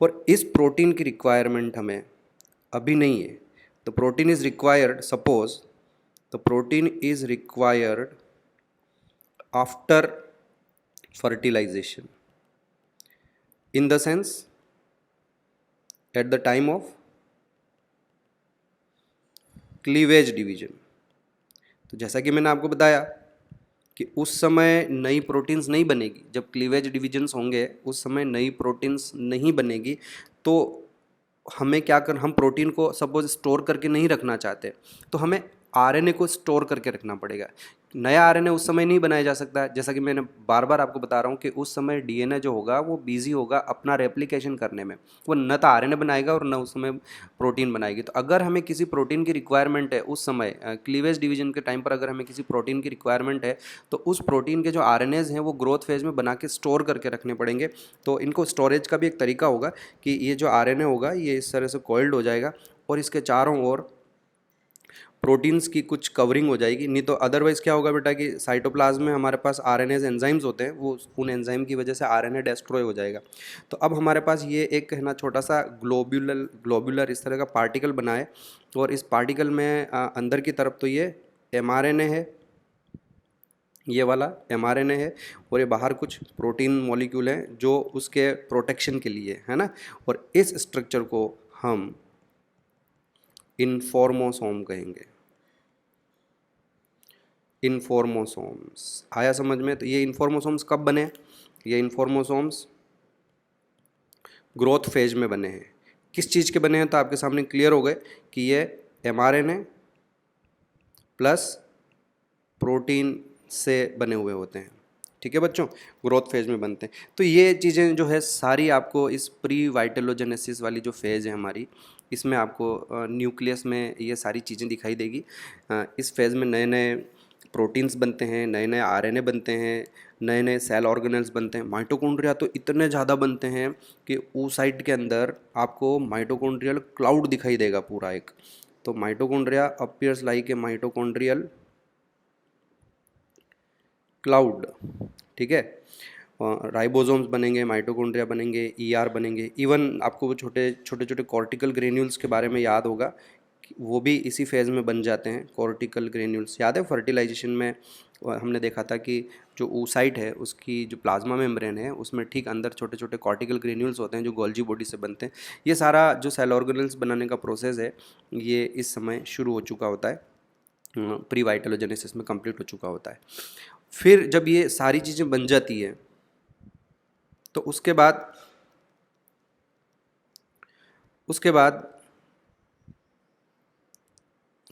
और इस प्रोटीन की रिक्वायरमेंट हमें अभी नहीं है। The protein is required, suppose the protein is required after fertilisation, in the sense at the time of cleavage division. तो जैसा कि मैंने आपको बताया कि उस समय नई प्रोटीन्स नहीं बनेगी, जब क्लीवेज डिवीजन्स होंगे उस समय नई प्रोटीन्स नहीं बनेगी। तो हमें क्या कर, हम प्रोटीन को सपोज स्टोर करके नहीं रखना चाहते, तो हमें आरएनए को स्टोर करके रखना पड़ेगा। नया आरएनए उस समय नहीं बनाया जा सकता, जैसा कि मैंने बार बार आपको बता रहा हूँ कि उस समय डीएनए जो होगा वो बिजी होगा अपना रेप्लिकेशन करने में, वो न तो आरएनए बनाएगा और न उस समय प्रोटीन बनाएगी। तो अगर हमें किसी प्रोटीन की रिक्वायरमेंट है उस समय क्लीवेज डिवीजन के टाइम पर, अगर हमें किसी प्रोटीन की रिक्वायरमेंट है, तो उस प्रोटीन के जो आरएनएज हैं वो ग्रोथ फेज में बना के स्टोर करके रखने पड़ेंगे। तो इनको स्टोरेज का भी एक तरीका होगा कि ये जो आरएनए होगा ये इस तरह से कॉइल्ड हो जाएगा, और इसके चारों ओर प्रोटीन्स की कुछ कवरिंग हो जाएगी। नहीं तो अदरवाइज़ क्या होगा बेटा कि साइटोप्लाज्म में हमारे पास आरएनएज एंजाइम्स होते हैं, वो उन एंजाइम की वजह से आरएनए डिस्ट्रॉय हो जाएगा। तो अब हमारे पास ये एक है ना छोटा सा ग्लोब्यूलर इस तरह का पार्टिकल बना है, और इस पार्टिकल में अंदर की तरफ तो ये एमआरएनए है, ये वाला एमआरएनए है, और ये बाहर कुछ प्रोटीन मॉलिक्यूल हैं जो उसके प्रोटेक्शन के लिए, है ना? और इस स्ट्रक्चर को हम इन्फॉर्मोसोम कहेंगे। इन्फॉर्मोसोम्स आया समझ में? तो ये इन्फॉर्मोसोम्स कब बने? ये इन्फॉर्मोसोम्स ग्रोथ फेज में बने हैं। किस चीज़ के बने हैं? तो आपके सामने क्लियर हो गए कि ये एमआरएनए प्लस प्रोटीन से बने हुए होते हैं। ठीक है बच्चों, ग्रोथ फेज में बनते हैं। तो ये चीज़ें जो है सारी आपको इस प्री वाइटलोजेनेसिस वाली जो फेज़ है हमारी, इसमें आपको न्यूक्लियस में ये सारी चीज़ें दिखाई देगी। इस फेज़ में नए नए प्रोटीन्स बनते हैं, नए नए आरएनए बनते हैं, नए नए सेल ऑर्गेनेल्स बनते हैं। माइटोकॉन्ड्रिया तो इतने ज़्यादा बनते हैं कि oocyte के अंदर आपको माइटोकॉन्ड्रियल क्लाउड दिखाई देगा पूरा एक। तो mitochondria appears like a mitochondrial cloud, ठीक है। राइबोसोम्स बनेंगे, माइटोकॉन्ड्रिया बनेंगे, ईआर बनेंगे। इवन आपको वो छोटे छोटे छोटे कॉर्टिकल ग्रेन्यूल्स के बारे में याद होगा, वो भी इसी फेज़ में बन जाते हैं। कॉर्टिकल ग्रेन्यूल्स याद है, फर्टिलाइजेशन में हमने देखा था कि जो oocyte है उसकी जो प्लाज्मा मेम्ब्रेन है उसमें ठीक अंदर छोटे छोटे कॉर्टिकल ग्रेन्यूल्स होते हैं जो गोल्जी बॉडी से बनते हैं। ये सारा जो सेल ऑर्गेनल्स बनाने का प्रोसेस है ये इस समय शुरू हो चुका होता है, प्री वाइटलोजेनेसिस में कंप्लीट हो चुका होता है। फिर जब ये सारी चीज़ें बन जाती है तो उसके बाद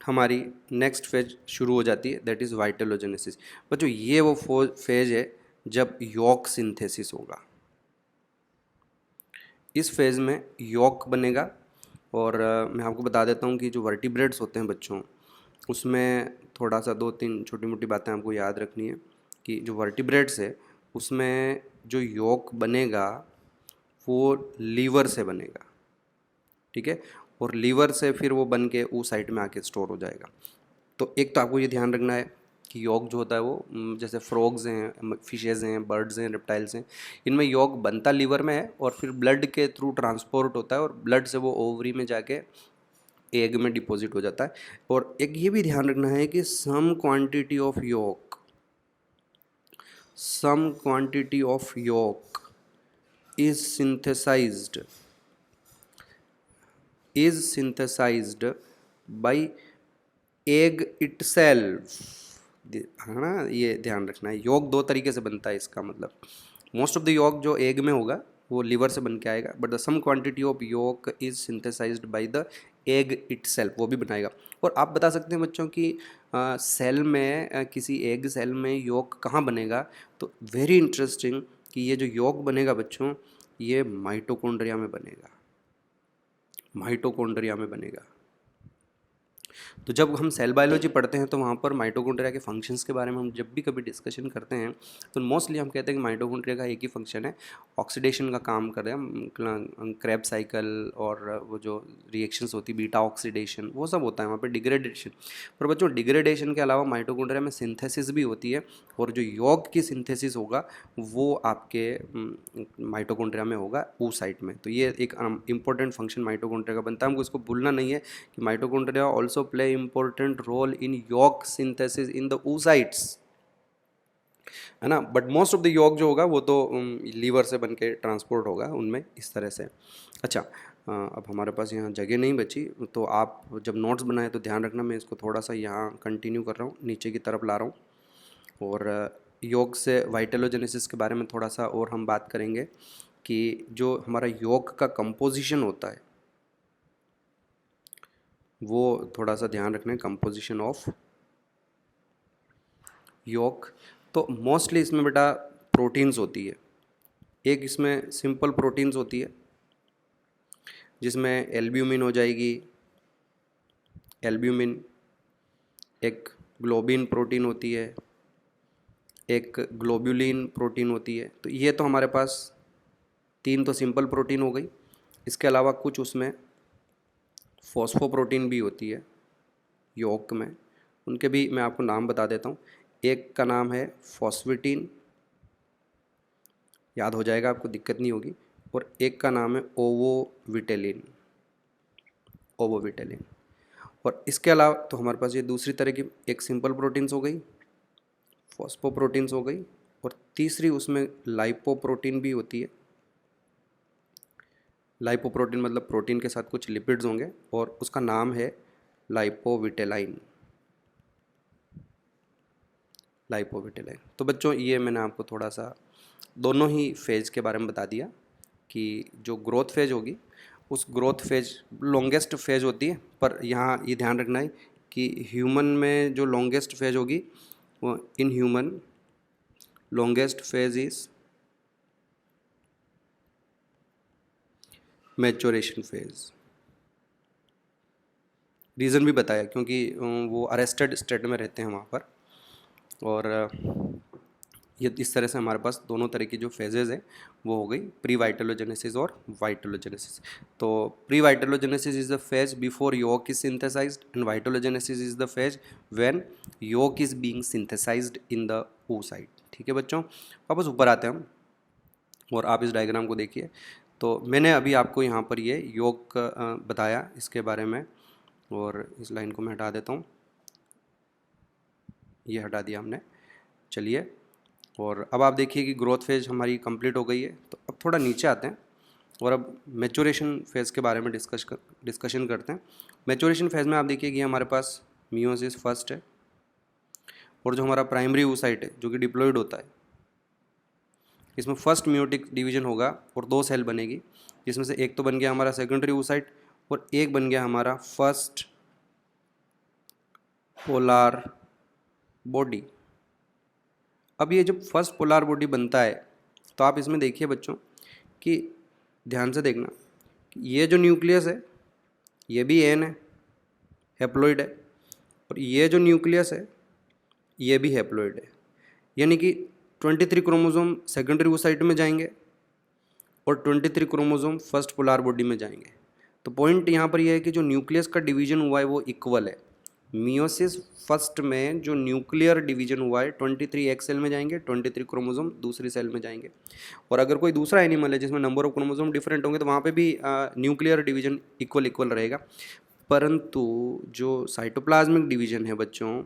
हमारी नेक्स्ट फेज शुरू हो जाती है, दैट इज़ वाइटलोजेनेसिस। बच्चों ये वो फेज है जब यॉक सिंथेसिस होगा। इस फेज़ में यॉक बनेगा। और मैं आपको बता देता हूँ कि जो वर्टिब्रेट्स होते हैं बच्चों, उसमें थोड़ा सा 2-3 छोटी मोटी बातें आपको याद रखनी है कि जो वर्टिब्रेट्स है उसमें जो यॉक बनेगा वो लीवर से बनेगा, ठीक है। और लीवर से फिर वो बन के oocyte में आके स्टोर हो जाएगा। तो एक तो आपको ये ध्यान रखना है कि यॉक जो होता है वो जैसे फ्रॉग्स हैं, फिशेज़ हैं, बर्ड्स हैं, रेप्टाइल्स हैं, इनमें यॉक बनता लीवर में है और फिर ब्लड के थ्रू ट्रांसपोर्ट होता है और ब्लड से वो ओवरी में जाके एग में डिपॉजिट हो जाता है। और एक ये भी ध्यान रखना है कि some quantity of yolk is synthesized by egg itself, है ना। ये ध्यान रखना है, योग 2 तरीके से बनता है। इसका मतलब मोस्ट ऑफ द योग जो एग में होगा वो लीवर से बन के आएगा, but the some quantity of yolk is synthesised by the egg itself, वो भी बनाएगा। और आप बता सकते हैं बच्चों कि सेल में किसी एग सेल में योग कहाँ बनेगा, तो वेरी इंटरेस्टिंग कि ये जो योग बनेगा बच्चों ये माइटोकॉन्ड्रिया में बनेगा। तो जब हम सेल बायोलॉजी पढ़ते हैं तो वहाँ पर माइटोकॉन्ड्रिया के फंक्शंस के बारे में हम जब भी कभी डिस्कशन करते हैं तो मोस्टली हम कहते हैं कि माइटोकॉन्ड्रिया का एक ही फंक्शन है, ऑक्सीडेशन का काम कर रहे हैं। क्रेब साइकिल और वो जो रिएक्शंस होती है बीटा ऑक्सीडेशन वो सब होता है वहाँ पर, डिग्रेडेशन। पर बच्चों डिग्रेडेशन के अलावा माइटोकॉन्ड्रिया में सिंथेसिस भी होती है और जो यौग की सिंथेसिस होगा वो आपके माइटोकॉन्ड्रिया में होगा oocyte में। तो ये एक इंपॉर्टेंट फंक्शन माइटोकॉन्ड्रिया का बनता है, हमको इसको भूलना नहीं है कि mitochondria also play important role in yolk synthesis in the oocytes, है ना। But most of the yolk जो होगा वो तो लीवर से बन के ट्रांसपोर्ट होगा उनमें, इस तरह से। अच्छा, अब हमारे पास यहाँ जगह नहीं बची, तो आप जब नोट्स बनाए तो ध्यान रखना, मैं इसको थोड़ा सा यहाँ कंटिन्यू कर रहा हूँ, नीचे की तरफ ला रहा हूँ। और योग से वाइटलोजेनेसिस के बारे में थोड़ा सा और हम बात करेंगे कि जो हमारा योग का कंपोजिशन होता है वो थोड़ा सा ध्यान रखना है, कंपोजिशन ऑफ योग। तो मोस्टली इसमें बेटा प्रोटीन्स होती है। एक इसमें सिंपल प्रोटीन्स होती है जिसमें एल्ब्यूमिन हो जाएगी, एल्ब्यूमिन। एक ग्लोबिन प्रोटीन होती है, एक ग्लोब्युलिन प्रोटीन होती है। तो ये तो हमारे पास 3 तो सिंपल प्रोटीन हो गई। इसके अलावा कुछ उसमें फॉस्फोप्रोटीन भी होती है यॉक में, उनके भी मैं आपको नाम बता देता हूँ। एक का नाम है फॉस्फेटिन, याद हो जाएगा आपको, दिक्कत नहीं होगी। और एक का नाम है ओवोविटेलिन। और इसके अलावा तो हमारे पास ये दूसरी तरह की एक सिंपल प्रोटीन्स हो गई, फॉस्फोप्रोटीन्स हो गई, और तीसरी उसमें लाइपोप्रोटीन भी होती है। लाइपोप्रोटीन मतलब प्रोटीन के साथ कुछ लिपिड्स होंगे और उसका नाम है लाइपोविटेलाइन। तो बच्चों ये मैंने आपको थोड़ा सा दोनों ही फेज़ के बारे में बता दिया कि जो ग्रोथ फेज होगी उस ग्रोथ फेज लॉन्गेस्ट फेज होती है, पर यहाँ ये ध्यान रखना है कि ह्यूमन में जो लॉन्गेस्ट फेज होगी वो in human longest phase is maturation phase. Reason भी बताया क्योंकि वो अरेस्टेड स्टेट में रहते हैं वहाँ पर। और ये इस तरह से हमारे पास दोनों तरह की जो फेजेज़ हैं वो हो गई, प्री वाइटलोजेनेसिस और वाइटलोजेनेसिस। तो pre vitellogenesis is the phase before yolk is synthesised and vitellogenesis is the phase when yolk is being synthesised in the oocyte। ठीक है बच्चों, वापस ऊपर आते हैं हम और आप इस डायग्राम को देखिए। तो मैंने अभी आपको यहाँ पर ये yolk बताया इसके बारे में, और इस लाइन को मैं हटा देता हूँ, ये हटा दिया हमने। चलिए, और अब आप देखिए कि ग्रोथ फेज हमारी कंप्लीट हो गई है। तो अब थोड़ा नीचे आते हैं और अब मैच्योरेशन फेज़ के बारे में डिस्कशन करते हैं। मैच्योरेशन फेज़ में आप देखिए कि हमारे पास मियोसिस फर्स्ट है, और जो हमारा प्राइमरी oocyte है जो कि डिप्लॉयड होता है, इसमें फर्स्ट मियोटिक डिवीजन होगा और 2 सेल बनेगी, जिसमें से एक तो बन गया हमारा सेकेंडरी oocyte और एक बन गया हमारा फर्स्ट पोलार बॉडी। अब ये जब फर्स्ट पोलार बॉडी बनता है तो आप इसमें देखिए बच्चों कि ध्यान से देखना, ये जो न्यूक्लियस है ये भी एन है, हैप्लॉइड है, और ये जो न्यूक्लियस है ये भी हैप्लॉइड है। यानी कि 23 क्रोमोसोम सेकेंडरी oocyte में जाएंगे और 23 क्रोमोसोम फर्स्ट पोलार बॉडी में जाएंगे। तो पॉइंट यहाँ पर यह है कि जो न्यूक्लियस का डिवीजन हुआ है वो इक्वल है। मियोसिस फर्स्ट में जो न्यूक्लियर डिवीजन हुआ है 23 एक सेल में जाएंगे, 23 क्रोमोसोम दूसरी सेल में जाएंगे। और अगर कोई दूसरा एनिमल है जिसमें नंबर ऑफ क्रोमोसोम डिफरेंट होंगे तो वहाँ पे भी न्यूक्लियर डिवीजन इक्वल रहेगा। परंतु जो साइटोप्लाज्मिक डिवीजन है बच्चों,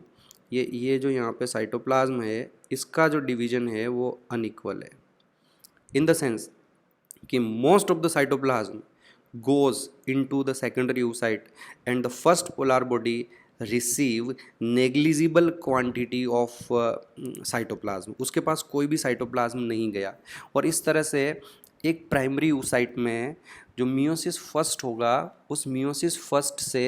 ये जो यहाँ पे साइटोप्लाज्म है इसका जो डिवीजन है वो अनइक्वल है, इन द सेंस कि most of the cytoplasm goes into the secondary oocyte and the first polar body receive negligible quantity of cytoplasm। उसके पास कोई भी साइटोप्लाज्म नहीं गया, और इस तरह से एक प्राइमरी oocyte में जो मियोसिस फर्स्ट होगा उस मियोसिस फर्स्ट से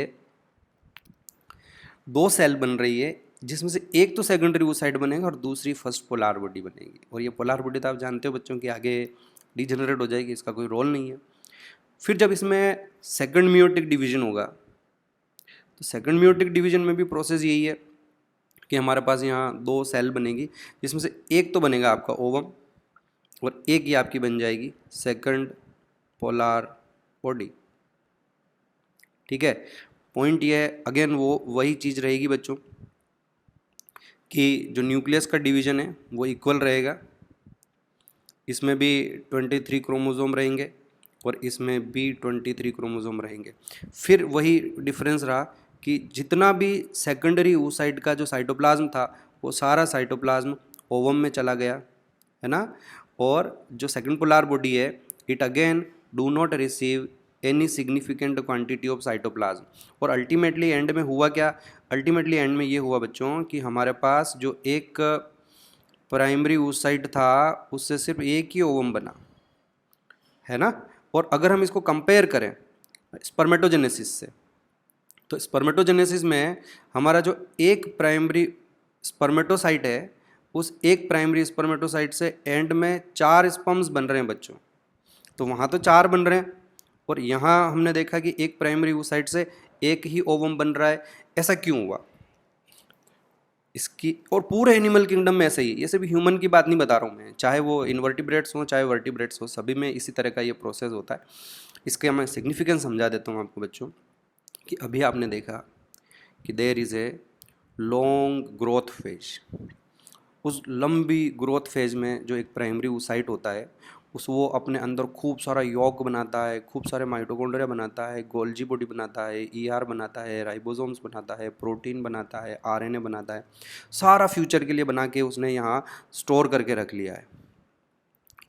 2 सेल बन रही है, जिसमें से एक तो सेकेंडरी oocyte बनेगा और दूसरी फर्स्ट पोलार बॉडी बनेगी। और ये पोलार बॉडी तो आप जानते हो बच्चों कि आगे डिजेनरेट हो जाएगी, इसका कोई रोल नहीं है। फिर जब इसमें सेकंड मियोटिक डिवीजन होगा तो सेकंड मियोटिक डिवीजन में भी प्रोसेस यही है कि हमारे पास यहाँ 2 सेल बनेगी, जिसमें से एक तो बनेगा आपका ओवम और एक ही आपकी बन जाएगी सेकंड पोलार बॉडी। ठीक है, पॉइंट ये है अगेन वो वही चीज़ रहेगी बच्चों कि जो न्यूक्लियस का डिवीजन है वो इक्वल रहेगा, इसमें भी 23 क्रोमोसोम रहेंगे और इसमें भी 23 क्रोमोसोम रहेंगे। फिर वही डिफरेंस रहा कि जितना भी सेकेंडरी oocyte का जो साइटोप्लाज्म था वो सारा साइटोप्लाज्म ओवम में चला गया, है ना। और जो सेकंड पोलार बॉडी है it again do not receive any significant quantity of cytoplasm. और अल्टीमेटली एंड में हुआ क्या, अल्टीमेटली एंड में ये हुआ बच्चों कि हमारे पास जो एक प्राइमरी oocyte था उससे सिर्फ एक ही ओवम बना, है ना। और अगर हम इसको कंपेयर करें स्पर्मेटोजेनेसिस से, तो स्पर्मेटोजेनेसिस में हमारा जो एक प्राइमरी स्पर्मेटोसाइट है उस एक प्राइमरी स्पर्मेटोसाइट से एंड में 4 स्पर्म्स बन रहे हैं बच्चों। तो वहाँ तो 4 बन रहे हैं और यहाँ हमने देखा कि एक प्राइमरी oocyte से एक ही ओवम बन रहा है। ऐसा क्यों हुआ इसकी, और पूरे एनिमल किंगडम में ऐसे ही, ये सिर्फ ह्यूमन की बात नहीं बता रहा हूँ मैं, चाहे वो इनवर्टिब्रेट्स हो चाहे वर्टिब्रेट्स हो, सभी में इसी तरह का ये प्रोसेस होता है। इसके मैं सिग्निफिकेंस समझा देता हूँ आपको बच्चों कि अभी आपने देखा कि there is a long growth phase. उस लंबी ग्रोथ फेज में जो एक प्राइमरी oocyte होता है उस वो अपने अंदर खूब सारा यॉक बनाता है, खूब सारे माइटोकॉन्ड्रिया बनाता है, गोल्जी बॉडी बनाता है, ईआर बनाता है, राइबोसोम्स बनाता है, प्रोटीन बनाता है, आरएनए बनाता है, सारा फ्यूचर के लिए बना के उसने यहाँ स्टोर करके रख लिया है।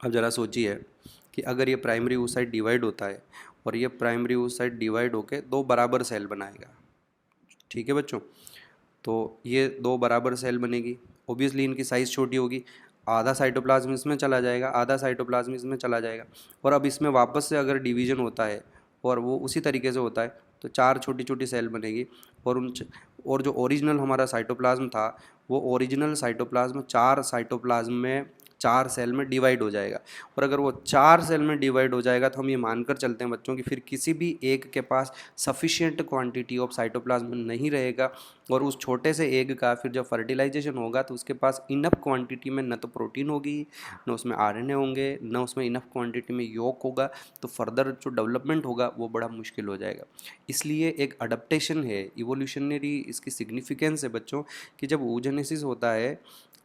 अब ज़रा सोचिए कि अगर ये प्राइमरी oocyte डिवाइड होता है और ये प्राइमरी oocyte डिवाइड होके 2 बराबर सेल बनाएगा, ठीक है बच्चों। तो ये 2 बराबर सेल बनेगी, ओबियसली इनकी साइज़ छोटी होगी, आधा साइटोप्लाज्म इसमें चला जाएगा, आधा साइटोप्लाज्म इसमें चला जाएगा। और अब इसमें वापस से अगर डिवीज़न होता है और वो उसी तरीके से होता है तो 4 छोटी छोटी सेल बनेगी और जो ओरिजिनल हमारा साइटोप्लाज्म था वो ओरिजिनल साइटोप्लाज्म 4 साइटोप्लाज्म में 4 सेल में डिवाइड हो जाएगा। और अगर वो 4 सेल में डिवाइड हो जाएगा तो हम ये मानकर चलते हैं बच्चों कि फिर किसी भी एग के पास सफिशिएंट क्वांटिटी ऑफ साइटोप्लाज्म नहीं रहेगा, और उस छोटे से एग का फिर जब फर्टिलाइजेशन होगा तो उसके पास इनफ क्वांटिटी में न तो प्रोटीन होगी, न उसमें आरएनए होंगे, न उसमें इनफ क्वांटिटी में यॉक होगा, तो फर्दर जो डेवलपमेंट होगा वो बड़ा मुश्किल हो जाएगा। इसलिए एक अडप्टेशन है, इवोल्यूशनरी इसकी सिग्निफिकेंस है बच्चों, कि जब oogenesis होता है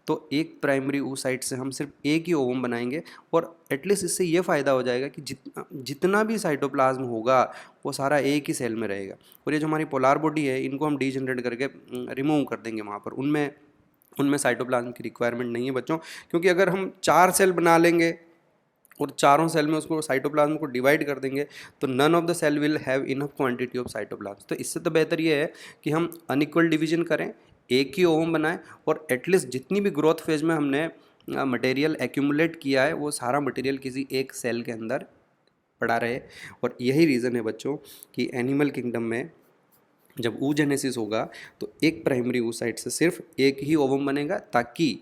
तो एक प्राइमरी oocyte से हम सिर्फ एक ही ओवम बनाएंगे, और एटलीस्ट इससे ये फ़ायदा हो जाएगा कि जितना भी साइटोप्लाज्म होगा वो सारा एक ही सेल में रहेगा। और ये जो हमारी पोलार बॉडी है इनको हम डीजनरेट करके रिमूव कर देंगे वहाँ पर, उनमें साइटोप्लाज्म की रिक्वायरमेंट नहीं है बच्चों, क्योंकि अगर हम 4 सेल बना लेंगे और चारों सेल में उसको साइटोप्लाज्म को डिवाइड कर देंगे तो none of the cell will have enough quantity of cytoplasm. तो इससे तो बेहतर ये है कि हम अनइक्वल डिवीजन करें, एक ही ओवम बनाएं, और एटलीस्ट जितनी भी ग्रोथ फेज में हमने मटेरियल एक्यूमुलेट किया है वो सारा मटेरियल किसी एक सेल के अंदर पड़ा रहे। और यही रीज़न है बच्चों कि एनिमल किंगडम में जब oogenesis होगा तो एक प्राइमरी oocyte से सिर्फ एक ही ओवम बनेगा, ताकि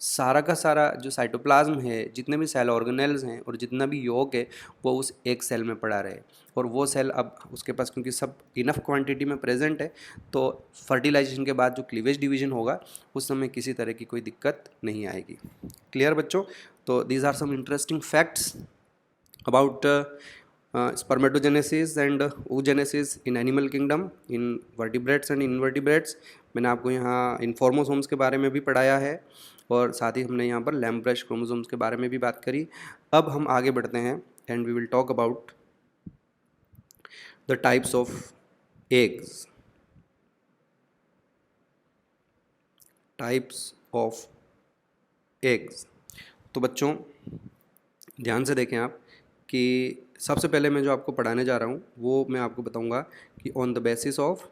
सारा का सारा जो साइटोप्लाज्म है, जितने भी सेल ऑर्गेनेल्स हैं और जितना भी यॉक है वो उस एक सेल में पड़ा रहे। और वो सेल अब उसके पास क्योंकि सब इनफ क्वांटिटी में प्रेजेंट है, तो फर्टिलाइजेशन के बाद जो क्लीवेज डिवीजन होगा उस समय किसी तरह की कोई दिक्कत नहीं आएगी। क्लियर बच्चों? तो these are some interesting facts about spermatogenesis and oogenesis in animal kingdom, in vertebrates and invertebrates। मैंने आपको यहाँ इन्फॉर्मोसोम्स के बारे में भी पढ़ाया है, और साथ ही हमने यहाँ पर लैम्ब्रेश क्रोमोसोम्स के बारे में भी बात करी। अब हम आगे बढ़ते हैं and we will talk about the types of eggs. Types of eggs. तो बच्चों ध्यान से देखें आप कि सबसे पहले मैं जो आपको पढ़ाने जा रहा हूँ वो मैं आपको बताऊँगा कि on the basis of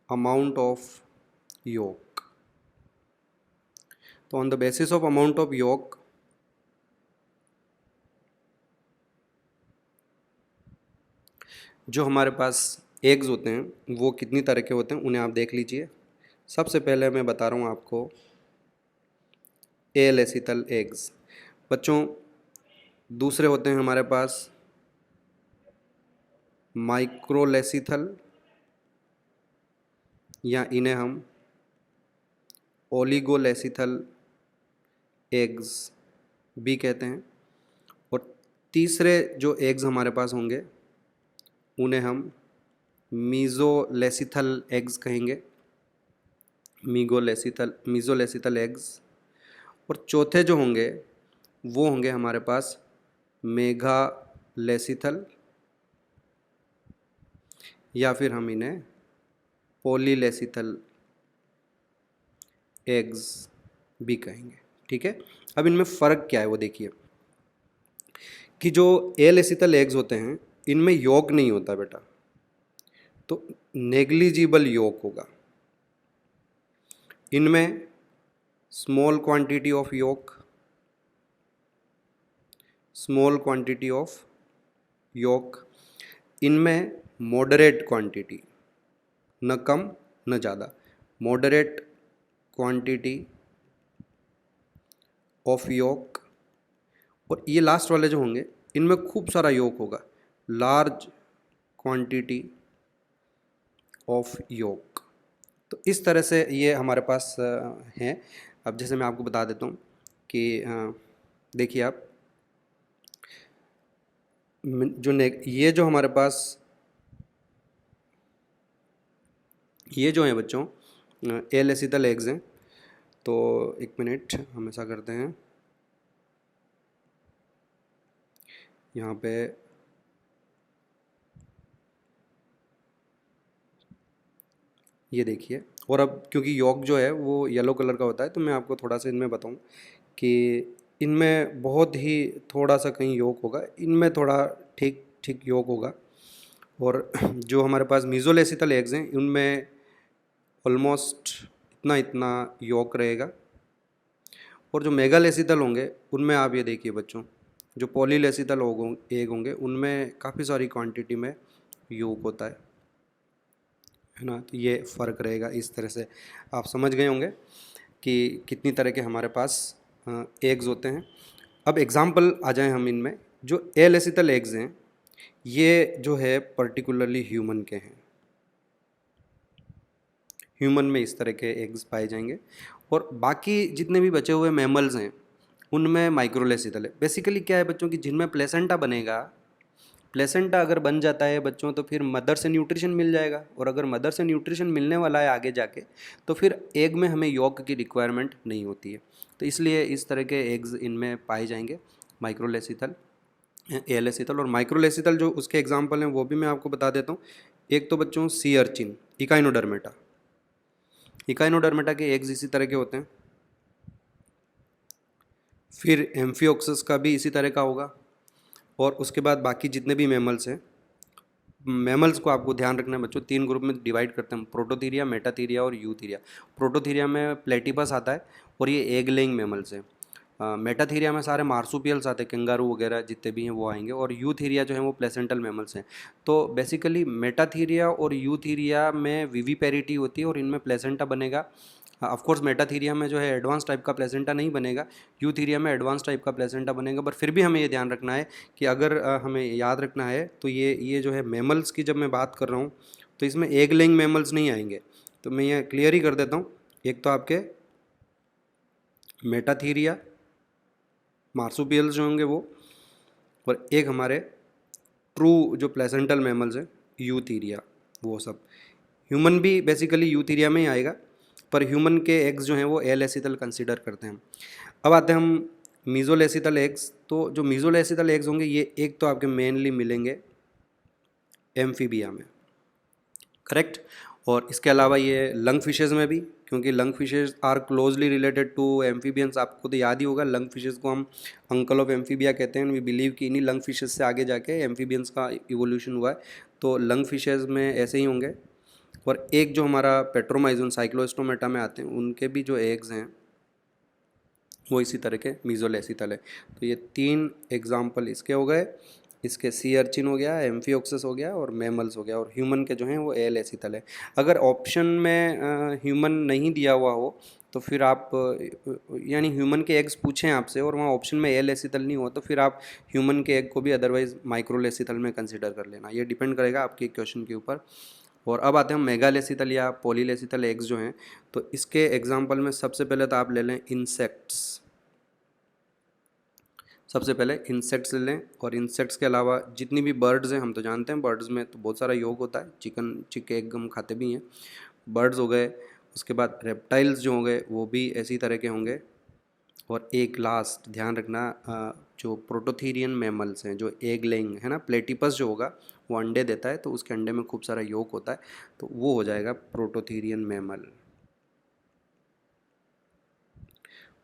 amount of yolk। तो on the basis of amount of yolk जो हमारे पास एग्स होते हैं वो कितनी तरह के होते हैं उन्हें आप देख लीजिए। सबसे पहले मैं बता रहा हूँ आपको एलेसिथल एग्स। बच्चों दूसरे होते हैं हमारे पास माइक्रोलेसिथल, या इन्हें हम ओलिगोलेसिथल एग्स भी कहते हैं। और तीसरे जो एग्स हमारे पास होंगे उन्हें हम मीज़ोलेसिथल एग्स कहेंगे, मीज़ोलेसिथल एग्स। और चौथे जो होंगे वो होंगे हमारे पास मेगालेसिथल, या फिर हम इन्हें पॉलीलेसिथल एग्स भी कहेंगे। ठीक है, अब इनमें फ़र्क क्या है वो देखिए कि जो एलेसिथल एग्स होते हैं इनमें यॉक नहीं होता बेटा, तो नेग्लिजिबल यॉक होगा। इनमें स्मॉल क्वांटिटी ऑफ यॉक, इनमें मॉडरेट क्वांटिटी, न कम न ज़्यादा, मॉडरेट क्वांटिटी ऑफ यॉक। और ये लास्ट वाले जो होंगे इनमें खूब सारा यॉक होगा, लार्ज क्वांटिटी ऑफ यॉक। तो इस तरह से ये हमारे पास हैं। अब जैसे मैं आपको बता देता हूँ कि देखिए आप ये जो हमारे पास ये जो हैं बच्चों एलेसिथल एग्स हैं। तो एक मिनट हम ऐसा करते हैं, यहाँ पे ये देखिए। और अब क्योंकि यॉक जो है वो येलो कलर का होता है तो मैं आपको थोड़ा सा इनमें बताऊं कि इनमें बहुत ही थोड़ा सा कहीं यॉक होगा, इनमें थोड़ा ठीक ठीक यॉक होगा। और जो हमारे पास मीज़ोलेसिथल एग्स हैं उनमें ऑलमोस्ट इतना यॉक रहेगा। और जो मेगालेसिथल होंगे उनमें आप ये देखिए बच्चों, जो पॉलीलेसिथल एग होंगे उनमें काफ़ी सारी क्वांटिटी में यॉक होता है। है ना। तो ये फ़र्क रहेगा। इस तरह से आप समझ गए होंगे कि कितनी तरह के हमारे पास एग्स होते हैं। अब एग्ज़ाम्पल आ जाएं हम इनमें। जो एल एसिटल एग्स हैं ये जो है पर्टिकुलरली ह्यूमन के हैं। ह्यूमन में इस तरह के एग्स पाए जाएंगे और बाकी जितने भी बचे हुए मैमल्स हैं उनमें माइक्रोलेसिटल है। बेसिकली क्या है बच्चों की, जिनमें प्लेसेंटा बनेगा, प्लेसेंटा अगर बन जाता है बच्चों तो फिर मदर से न्यूट्रिशन मिल जाएगा, और अगर मदर से न्यूट्रिशन मिलने वाला है आगे जाके तो फिर एग में हमें यॉक की रिक्वायरमेंट नहीं होती है। तो इसलिए इस तरह के एग्स इनमें पाए जाएंगे, माइक्रोलेसिथल, एलेसिथल। और माइक्रोलेसिथल जो उसके एग्जाम्पल हैं वो भी मैं आपको बता देता हूँ। एक तो बच्चों सी अर्चिन, इकाइनोडर्मेटा, इकाइनोडर्मेटा के एग्स इसी तरह के होते हैं। फिर एम्फियोक्सस का भी इसी तरह का होगा। और उसके बाद बाकी जितने भी मैमल्स हैं, मैमल्स को आपको ध्यान रखना है बच्चों, 3 ग्रुप में डिवाइड करते हैं, प्रोटोथीरिया, मेटाथीरिया और यूथीरिया। प्रोटोथीरिया में प्लेटिपस आता है और ये एग लेइंग मैमल्स हैं। मेटाथीरिया में सारे मार्सुपियल्स आते हैं, कंगारू वगैरह जितने भी हैं वो आएंगे। और यूथीरिया जो है वो प्लेसेंटल मैमल्स हैं। तो बेसिकली मेटाथीरिया और यूथीरिया में विविपेरिटी होती है और इनमें प्लेसेंटा बनेगा। ऑफ कोर्स मेटाथीरिया में जो है एडवांस टाइप का प्लेसेंटा नहीं बनेगा, यूथीरिया में एडवांस टाइप का प्लेसेंटा बनेगा। पर फिर भी हमें ये ध्यान रखना है कि अगर हमें याद रखना है तो ये जो है मैमल्स की जब मैं बात कर रहा हूँ तो इसमें एग लेइंग मैमल्स नहीं आएंगे। तो मैं ये क्लियर ही कर देता हूँ। एक तो आपके मेटाथीरिया, मार्सुपियल्स जो होंगे वो, और एक हमारे ट्रू जो प्लेसेंटल मैमल्स हैं यूथीरिया, वो सब। ह्यूमन भी बेसिकली यूथीरिया में ही आएगा, पर ह्यूमन के एग्स जो हैं वो एलेसिथल कंसीडर करते हैं। अब आते हैं हम मीजोलेसिथल एग्स। तो जो मीजोलेसिथल एग्स होंगे ये एक तो आपके मेनली मिलेंगे एम्फीबिया में, करेक्ट। और इसके अलावा ये लंग फिशेज़ में भी, क्योंकि lung fishes are closely related to amphibians. आपको तो याद ही होगा, लंग फिशेज़ को हम अंकल ऑफ एम्फीबिया कहते हैं। वी बिलीव कि इन्हीं लंग फिशेज़ से आगे जाके एम्फीबियंस का इवोल्यूशन हुआ है। तो लंग फिशेज़ में ऐसे ही होंगे। और एक जो हमारा पेट्रोमाइजोन साइक्लोस्टोमेटा में आते हैं उनके भी जो एग्स हैं वो इसी तरह के मीजोलेसिथल है। तो ये 3 एग्जाम्पल इसके हो गए। इसके सी अर्चिन हो गया, एम्फियोक्सस हो गया और मैमल्स हो गया। और ह्यूमन के जो हैं वो एलेसिथल है। अगर ऑप्शन में ह्यूमन नहीं दिया हुआ हो तो फिर आप यानी ह्यूमन के एग्स पूछें आपसे और वहाँ ऑप्शन में एलेसिथल नहीं हो तो फिर आप ह्यूमन के एग को भी अदरवाइज माइक्रोलेसिथल में कंसिडर कर लेना। ये डिपेंड करेगा आपके क्वेश्चन के ऊपर। और अब आते हैं हम मेगालेसिथल या पॉलीलेसिथल एग्स जो हैं। तो इसके एग्जाम्पल में सबसे पहले तो आप ले लें इंसेक्ट्स। सबसे पहले इंसेक्ट्स ले लें। और इंसेक्ट्स के अलावा जितनी भी बर्ड्स हैं, हम तो जानते हैं बर्ड्स में तो बहुत सारा योग होता है, चिक एग हम खाते भी हैं, बर्ड्स हो गए। उसके बाद रेप्टाइल्स जो होंगे वो भी ऐसी तरह के होंगे। और एक लास्ट ध्यान रखना, जो प्रोटोथीरियन मैमल्स हैं जो एग लेइंग है ना, प्लेटिपस जो होगा वो अंडे देता है तो उसके अंडे में खूब सारा योग होता है, तो वो हो जाएगा प्रोटोथीरियन मैमल।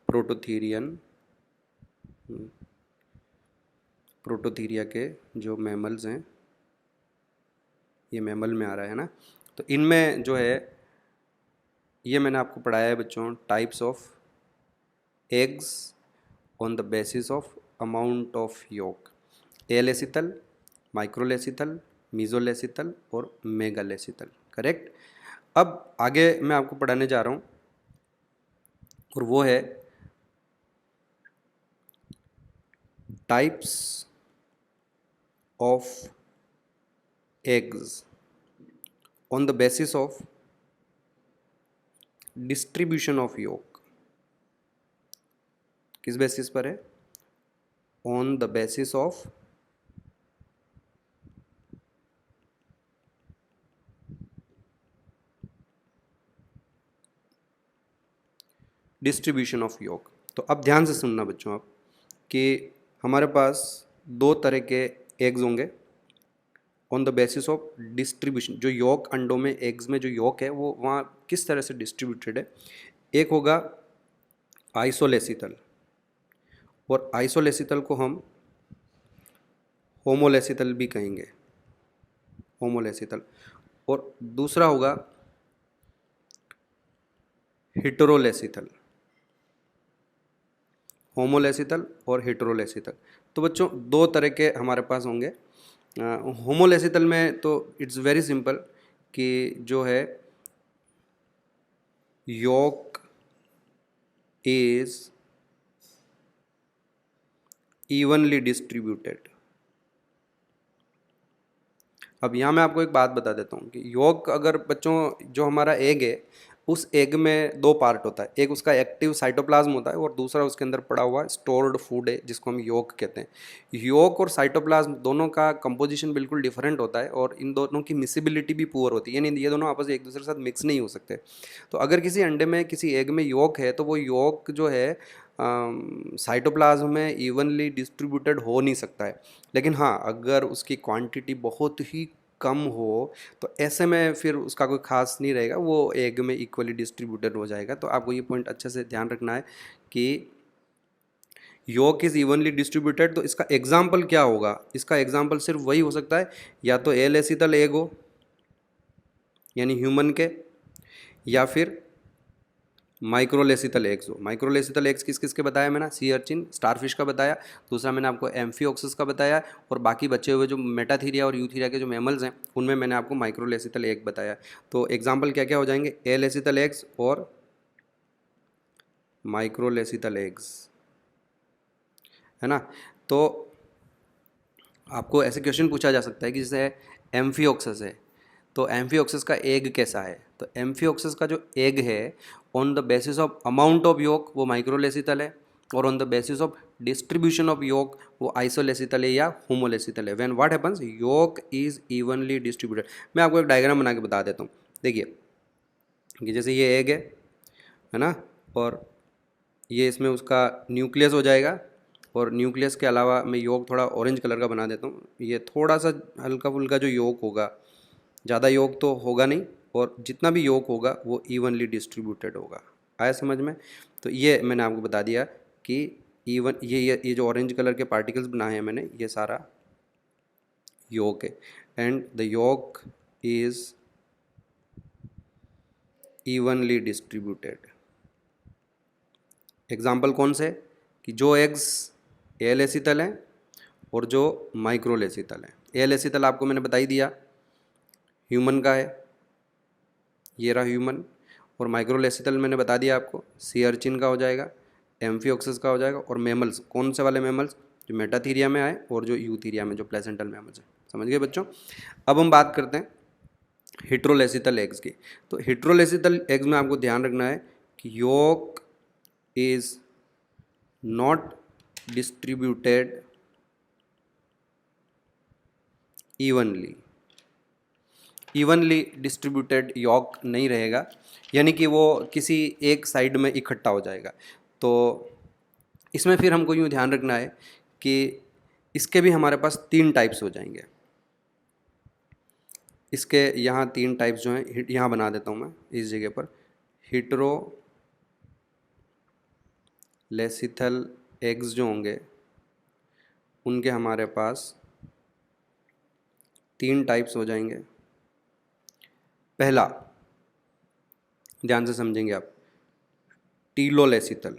प्रोटोथीरियन, प्रोटोथीरिया के जो मैमल्स हैं, ये मैमल में आ रहा है ना। तो इनमें जो है ये मैंने आपको पढ़ाया है बच्चों, types of eggs on the basis of amount of योग। एलेसिथल, माइक्रोलेसिथल, मीजोलेसिथल और मेगालेसिथल, करेक्ट। अब आगे मैं आपको पढ़ाने जा रहा हूँ और वो है types of eggs on the basis of distribution of योग। किस बेसिस पर है? On the basis of distribution of योग। तो अब ध्यान से सुनना बच्चों आप कि हमारे पास 2 तरह के एग्स होंगे on the basis of distribution. जो योग अंडों में, एग्स में जो योग है वो वहाँ किस तरह से डिस्ट्रीब्यूटेड है। एक होगा आइसोलेसिथल, और आइसोलेसिथल को हम होमोलेसिथल भी कहेंगे, होमोलेसिथल। और दूसरा होगा हेटेरोलेसिथल, होमोलेसिथल और हेटेरोलेसिथल। तो बच्चों 2 तरह के हमारे पास होंगे। होमोलेसिथल में तो इट्स वेरी सिंपल कि जो है yolk is evenly distributed। अब यहाँ मैं आपको एक बात बता देता हूँ कि योग अगर बच्चों जो हमारा एग है उस एग में दो पार्ट होता है, एक उसका एक्टिव साइटोप्लाज्म होता है और दूसरा उसके अंदर पड़ा हुआ स्टोर्ड फूड है जिसको हम योग कहते हैं। योग और साइटोप्लाज्म दोनों का कंपोजिशन बिल्कुल डिफरेंट होता है और इन दोनों की मिसिबिलिटी भी पुअर होती है, यानी ये दोनों आपस में एक दूसरे के साथ मिक्स नहीं हो सकते। तो अगर किसी अंडे में किसी एग में योग है तो वो योग जो है साइटोप्लाज्म में इवनली डिस्ट्रीब्यूटेड हो नहीं सकता है। लेकिन हाँ, अगर उसकी क्वांटिटी बहुत ही कम हो तो ऐसे में फिर उसका कोई खास नहीं रहेगा, वो एग में इक्वली डिस्ट्रीब्यूटेड हो जाएगा। तो आपको ये पॉइंट अच्छे से ध्यान रखना है कि योक इज़ इवनली डिस्ट्रीब्यूटेड। तो इसका एग्जाम्पल क्या होगा? इसका एग्जाम्पल सिर्फ वही हो सकता है, या तो एल एसिटल एग हो यानी ह्यूमन के, या फिर माइक्रोलेसिथल एग्स हो। माइक्रोलेसिथल एग्स किस किस के बताया मैंने? सी अर्चिन, स्टारफिश का बताया, दूसरा मैंने आपको एम्फियोक्सिस का बताया, और बाकी बचे हुए जो मेटाथीरिया और यूथीरिया के जो मैमल्स हैं उनमें मैंने आपको माइक्रोलेसिथल एग बताया। तो एग्जाम्पल क्या क्या हो जाएंगे? एल एसिथल एग्स और माइक्रोलेसिथल एग्स, है ना। तो आपको ऐसे क्वेश्चन पूछा जा सकता है कि जैसे एम्फियोक्सिस है तो एम्फियोक्सिस का एग कैसा है? तो एम्फियोक्सिस का जो एग है on the basis of amount of yolk वो माइक्रोलेसिथल है, और on the basis of distribution of yolk वो आइसोलेसिथल है या होमोलेसिथल है। When what happens? Yolk is evenly distributed. मैं आपको एक डायग्राम बना के बता देता हूँ। देखिए कि जैसे ये एग है ना, और ये इसमें उसका न्यूक्लियस हो जाएगा, और न्यूक्लियस के अलावा मैं योग थोड़ा ऑरेंज कलर का बना देता हूँ। ये थोड़ा सा हल्का फुल्का जो योग होगा, ज़्यादा योग तो होगा नहीं, और जितना भी योग होगा वो इवनली डिस्ट्रीब्यूटेड होगा। आया समझ में? तो ये मैंने आपको बता दिया कि इवन ये जो ऑरेंज कलर के पार्टिकल्स बनाए हैं मैंने, ये सारा योग है, एंड द योग इज़ इवनली डिस्ट्रीब्यूटेड। एग्जाम्पल कौन से? कि जो एग्स एल एसिथल हैं और जो माइक्रोल एसिथल हैं। एल एसिथल आपको मैंने बता ही दिया ह्यूमन का है, ये रहा ह्यूमन, और माइक्रोल एसिथल मैंने बता दिया आपको सी अर्चिन का हो जाएगा, एम्फियोक्सिस का हो जाएगा, और मैमल्स कौन से वाले मैमल्स? जो मेटाथीरिया में आए और जो यूथीरिया में जो प्लेसेंटल मैमल्स हैं। समझ गए बच्चों? अब हम बात करते हैं हिट्रोलेसिथल एग्स की। तो हिट्रोलेसिथल एग्स में आपको ध्यान रखना है कि yolk is not distributed evenly distributed yolk नहीं रहेगा, यानी कि वो किसी एक साइड में इकट्ठा हो जाएगा। तो इसमें फिर हमको यूँ ध्यान रखना है कि इसके भी हमारे पास 3 टाइप्स हो जाएंगे। इसके यहाँ 3 टाइप्स जो हैं, यहाँ बना देता हूँ मैं इस जगह पर। हिट्रोलेसिथल एग्स जो होंगे उनके हमारे पास 3 टाइप्स हो जाएंगे। पहला, ध्यान से समझेंगे आप, टीलोलेसिथल।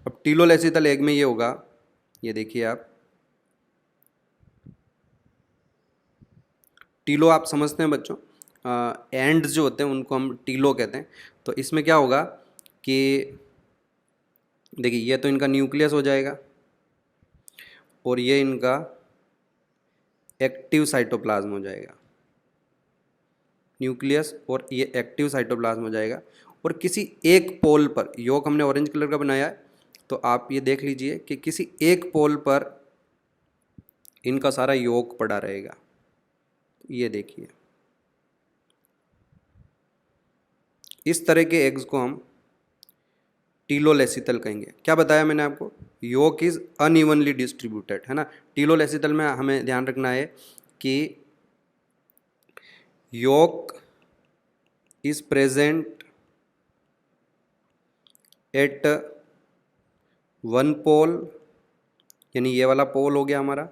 अब टीलोलेसिथल एग में ये होगा, ये देखिए आप, टीलो आप समझते हैं बच्चों, एंड्स जो होते हैं उनको हम टीलो कहते हैं। तो इसमें क्या होगा कि देखिए ये तो इनका न्यूक्लियस हो जाएगा, और ये इनका एक्टिव साइटोप्लाज्म हो जाएगा। न्यूक्लियस और ये एक्टिव साइटोप्लाज्म हो जाएगा, और किसी एक पोल पर, योग हमने ऑरेंज कलर का बनाया है, तो आप ये देख लीजिए कि किसी एक पोल पर इनका सारा योग पड़ा रहेगा। ये देखिए, इस तरह के एग्स को हम टीलोलेसिथल कहेंगे। क्या बताया मैंने आपको? योग इज अनइवनली डिस्ट्रीब्यूटेड, है ना। टीलोलेसिथल में हमें ध्यान रखना है कि योग इज प्रेजेंट एट वन पोल, यानी ये वाला पोल हो गया हमारा,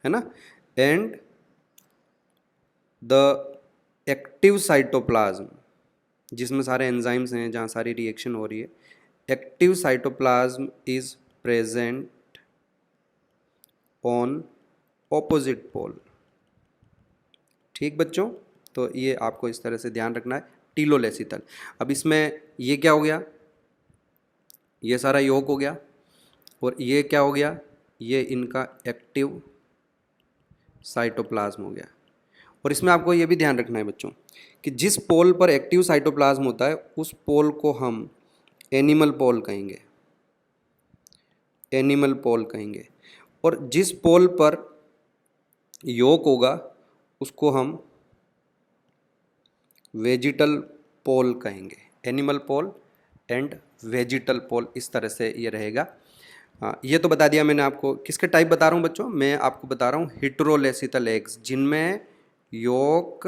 है ना, एंड द एक्टिव साइटोप्लाज्म जिसमें सारे एंजाइम्स हैं, जहाँ सारी रिएक्शन हो रही है, active cytoplasm is present on opposite pole. ठीक बच्चों, तो ये आपको इस तरह से ध्यान रखना है, टीलोलेसितल। अब इसमें ये क्या हो गया, ये सारा योग हो गया, और ये क्या हो गया, ये इनका एक्टिव साइटोप्लाज्म हो गया। और इसमें आपको ये भी ध्यान रखना है बच्चों कि जिस पोल पर एक्टिव साइटोप्लाज्म होता है उस पोल को हम एनिमल पोल कहेंगे, एनिमल पोल कहेंगे, और जिस पोल पर यॉक होगा उसको हम वेजिटल पोल कहेंगे। एनिमल पोल एंड वेजिटल पोल, इस तरह से ये रहेगा। ये तो बता दिया मैंने आपको। किसके टाइप बता रहा हूँ बच्चों, मैं आपको बता रहा हूँ हेटेरोलेसितल एग्स, जिनमें यॉक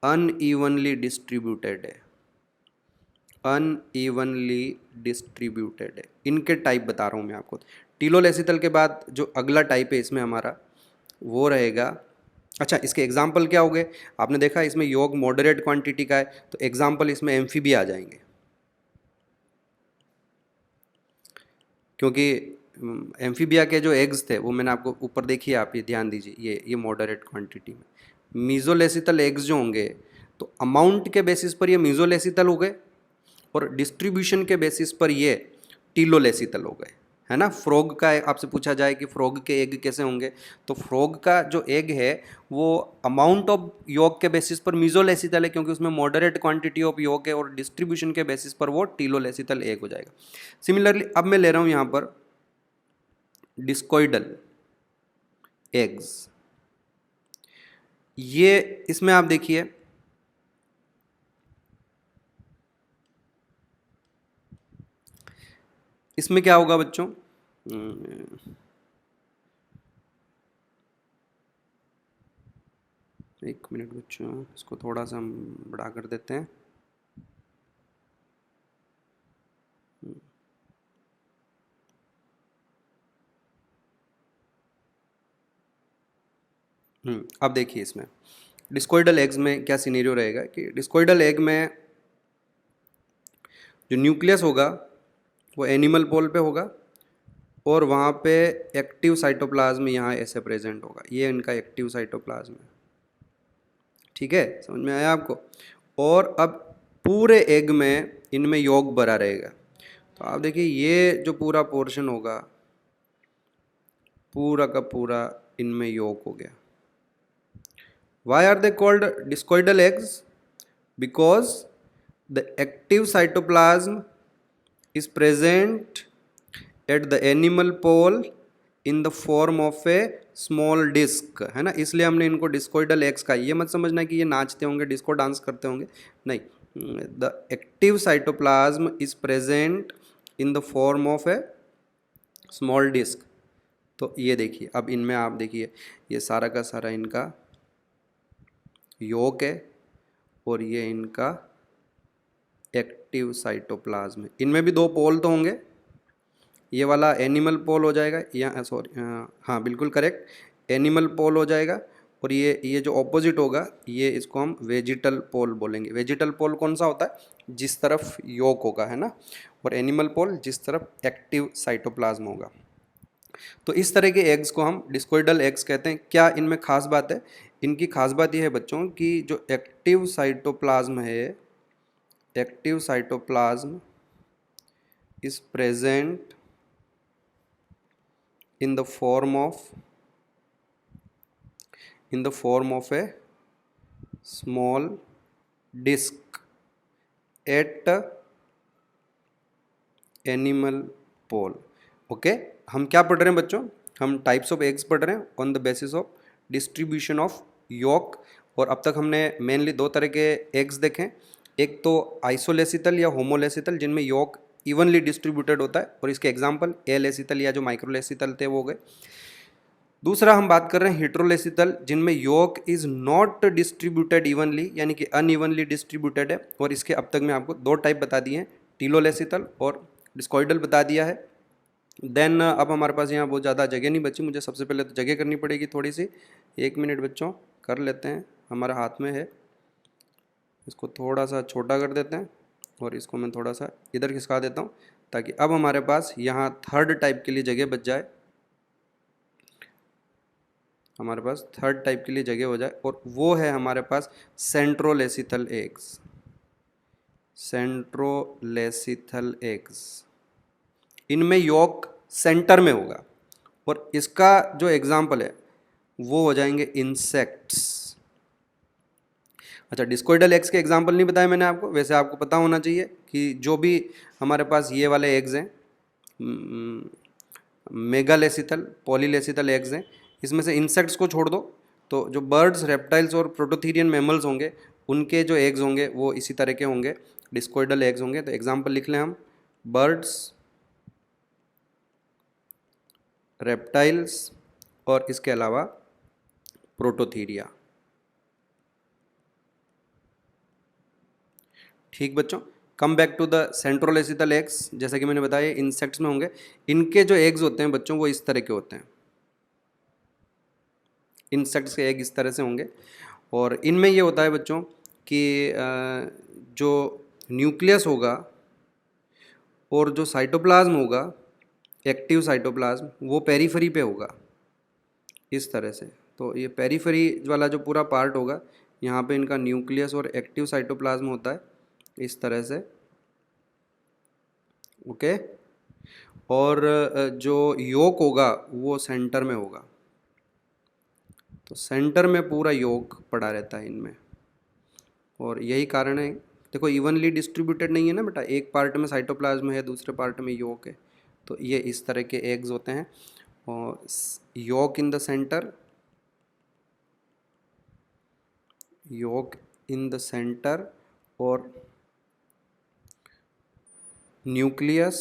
अनइवनली डिस्ट्रीब्यूटेड है, अनइवनली डिस्ट्रीब्यूटेड है, इनके टाइप बता रहा हूँ मैं आपको। टीलोलेसितल के बाद जो अगला टाइप है इसमें हमारा वो रहेगा, अच्छा इसके एग्जाम्पल क्या हो गए, आपने देखा इसमें योग मॉडरेट क्वांटिटी का है, तो एग्जाम्पल इसमें एम्फीबिया आ जाएंगे, क्योंकि एम्फीबिया के जो एग्स थे वो मैंने आपको ऊपर देखिए, आप ये ध्यान दीजिए, ये मॉडरेट क्वांटिटी में। मीजोलेसितल एग्स जो होंगे तो अमाउंट के बेसिस पर ये मीजोलेसितल हो गए, और डिस्ट्रीब्यूशन के बेसिस पर ये टीलोलेसितल हो गए, है ना। फ्रॉग का आपसे पूछा जाए कि फ्रॉग के एग कैसे होंगे, तो फ्रॉग का जो एग है वो अमाउंट ऑफ यॉक के बेसिस पर मीजोलेसितल है, क्योंकि उसमें मॉडरेट क्वांटिटी ऑफ यॉक है, और डिस्ट्रीब्यूशन के बेसिस पर वो टीलोलेसितल एग हो जाएगा। सिमिलरली अब मैं ले रहा हूँ यहाँ पर डिस्कोइडल एग्स, ये इसमें आप देखिए इसमें क्या होगा बच्चों, एक मिनट बच्चों, इसको थोड़ा सा हम बड़ा कर देते हैं। अब देखिए इसमें डिस्कोइडल एग्स में क्या सिनेरियो रहेगा कि डिस्कोइडल एग में जो न्यूक्लियस होगा वो एनिमल पोल पे होगा, और वहाँ पे एक्टिव साइटोप्लाज्म यहाँ ऐसे प्रेजेंट होगा, ये इनका एक्टिव साइटोप्लाज्म है। ठीक है, समझ में आया आपको। और अब पूरे एग में इनमें यॉक भरा रहेगा, तो आप देखिए ये जो पूरा पोर्शन होगा पूरा का पूरा इनमें यॉक हो गया। Why are they called discoidal eggs? Because the active cytoplasm is present at the animal pole in the form of a small disc, है ना, इसलिए हमने इनको डिस्कोइडल एग्स का। ये मत समझना कि ये नाचते होंगे, डिस्को डांस करते होंगे, नहीं। The active cytoplasm is present in the form of a small disc. तो ये देखिए अब इनमें आप देखिए ये सारा का सारा इनका यॉक है, और ये इनका एक्टिव साइटोप्लाज्म है। इनमें भी दो पोल तो होंगे, ये वाला एनिमल पोल हो जाएगा, या सॉरी हाँ बिल्कुल करेक्ट, एनिमल पोल हो जाएगा, और ये जो ऑपोजिट होगा ये इसको हम वेजिटल पोल बोलेंगे। वेजिटल पोल कौन सा होता है, जिस तरफ यॉक होगा, है ना, और एनिमल पोल जिस तरफ एक्टिव साइटोप्लाज्म होगा। तो इस तरह के एग्स को हम डिस्कोइडल एग्स कहते हैं। क्या इनमें खास बात है, इनकी खास बात यह है बच्चों कि जो एक्टिव साइटोप्लाज्म है, active cytoplasm is present in the form of a small disc at animal pole। Okay, हम क्या पढ़ रहे हैं बच्चों, हम टाइप्स ऑफ एग्स पढ़ रहे हैं on the basis of distribution of York. और अब तक हमने मेनली दो तरह के एग्स देखे, एक तो आइसोलेसितल या होमोलेसितल जिनमें यॉक इवनली डिस्ट्रीब्यूटेड होता है, और इसके एग्जांपल एलेसितल या जो माइक्रोलेसितल थे वो गए। दूसरा हम बात कर रहे हैं हेटेरोलेसितल, जिनमें yolk is not distributed evenly, यानी कि अनइवनली डिस्ट्रीब्यूटेड है। और इसके अब तक मैं आपको दो टाइप बता दिए हैं, टीलोलेसितल और डिस्कोइडल बता दिया है। देन अब हमारे पास यहाँ बहुत ज़्यादा जगह नहीं बची, मुझे सबसे पहले तो जगह करनी पड़ेगी थोड़ी सी। एक मिनट बच्चों कर लेते हैं, हमारे हाथ में है। इसको थोड़ा सा छोटा कर देते हैं, और इसको मैं थोड़ा सा इधर खिसका देता हूँ, ताकि अब हमारे पास यहाँ थर्ड टाइप के लिए जगह बच जाए। हमारे पास थर्ड टाइप के लिए जगह हो जाए, और वो है हमारे पास सेंट्रोलेसिथल एग्स। सेंट्रोलेसिथल एग्स, इनमें यॉक सेंटर में होगा, और इसका जो एग्जाम्पल है वो हो जाएंगे इंसेक्ट्स। अच्छा, डिस्कोइडल एग्स के एग्जाम्पल नहीं बताया मैंने आपको, वैसे आपको पता होना चाहिए कि जो भी हमारे पास ये वाले एग्स हैं, मेगालेसिथल, पॉलीलेसिथल एग्स हैं, इसमें से इंसेक्ट्स को छोड़ दो तो जो बर्ड्स, रेप्टाइल्स और प्रोटोथीरियन मैमल्स होंगे उनके जो एग्स होंगे वो इसी तरह के होंगे, डिस्कोइडल एग्स होंगे। तो एग्जाम्पल लिख लें हम, बर्ड्स, रेप्टाइल्स और इसके अलावा प्रोटोथीरिया। ठीक बच्चों, come back to the centrolecithal eggs, जैसा कि मैंने बताया इंसेक्ट्स में होंगे। इनके जो एग्स होते हैं बच्चों वो इस तरह के होते हैं, इंसेक्ट्स के एग इस तरह से होंगे। और इनमें ये होता है बच्चों कि जो न्यूक्लियस होगा और जो साइटोप्लाज्म होगा, एक्टिव साइटोप्लाज्म, वो पेरीफेरी पे होगा इस तरह से। तो ये पेरीफेरी वाला जो पूरा पार्ट होगा, यहाँ पे इनका न्यूक्लियस और एक्टिव साइटोप्लाज्म होता है इस तरह से, ओके। और जो योक होगा वो सेंटर में होगा, तो सेंटर में पूरा योक पड़ा रहता है इनमें। और यही कारण है, देखो इवनली डिस्ट्रीब्यूटेड नहीं है ना बेटा, एक पार्ट में साइटोप्लाज्म है, दूसरे पार्ट में योक है, तो ये इस तरह के एग्स होते हैं। और yolk in the centre, yolk in the centre, और nucleus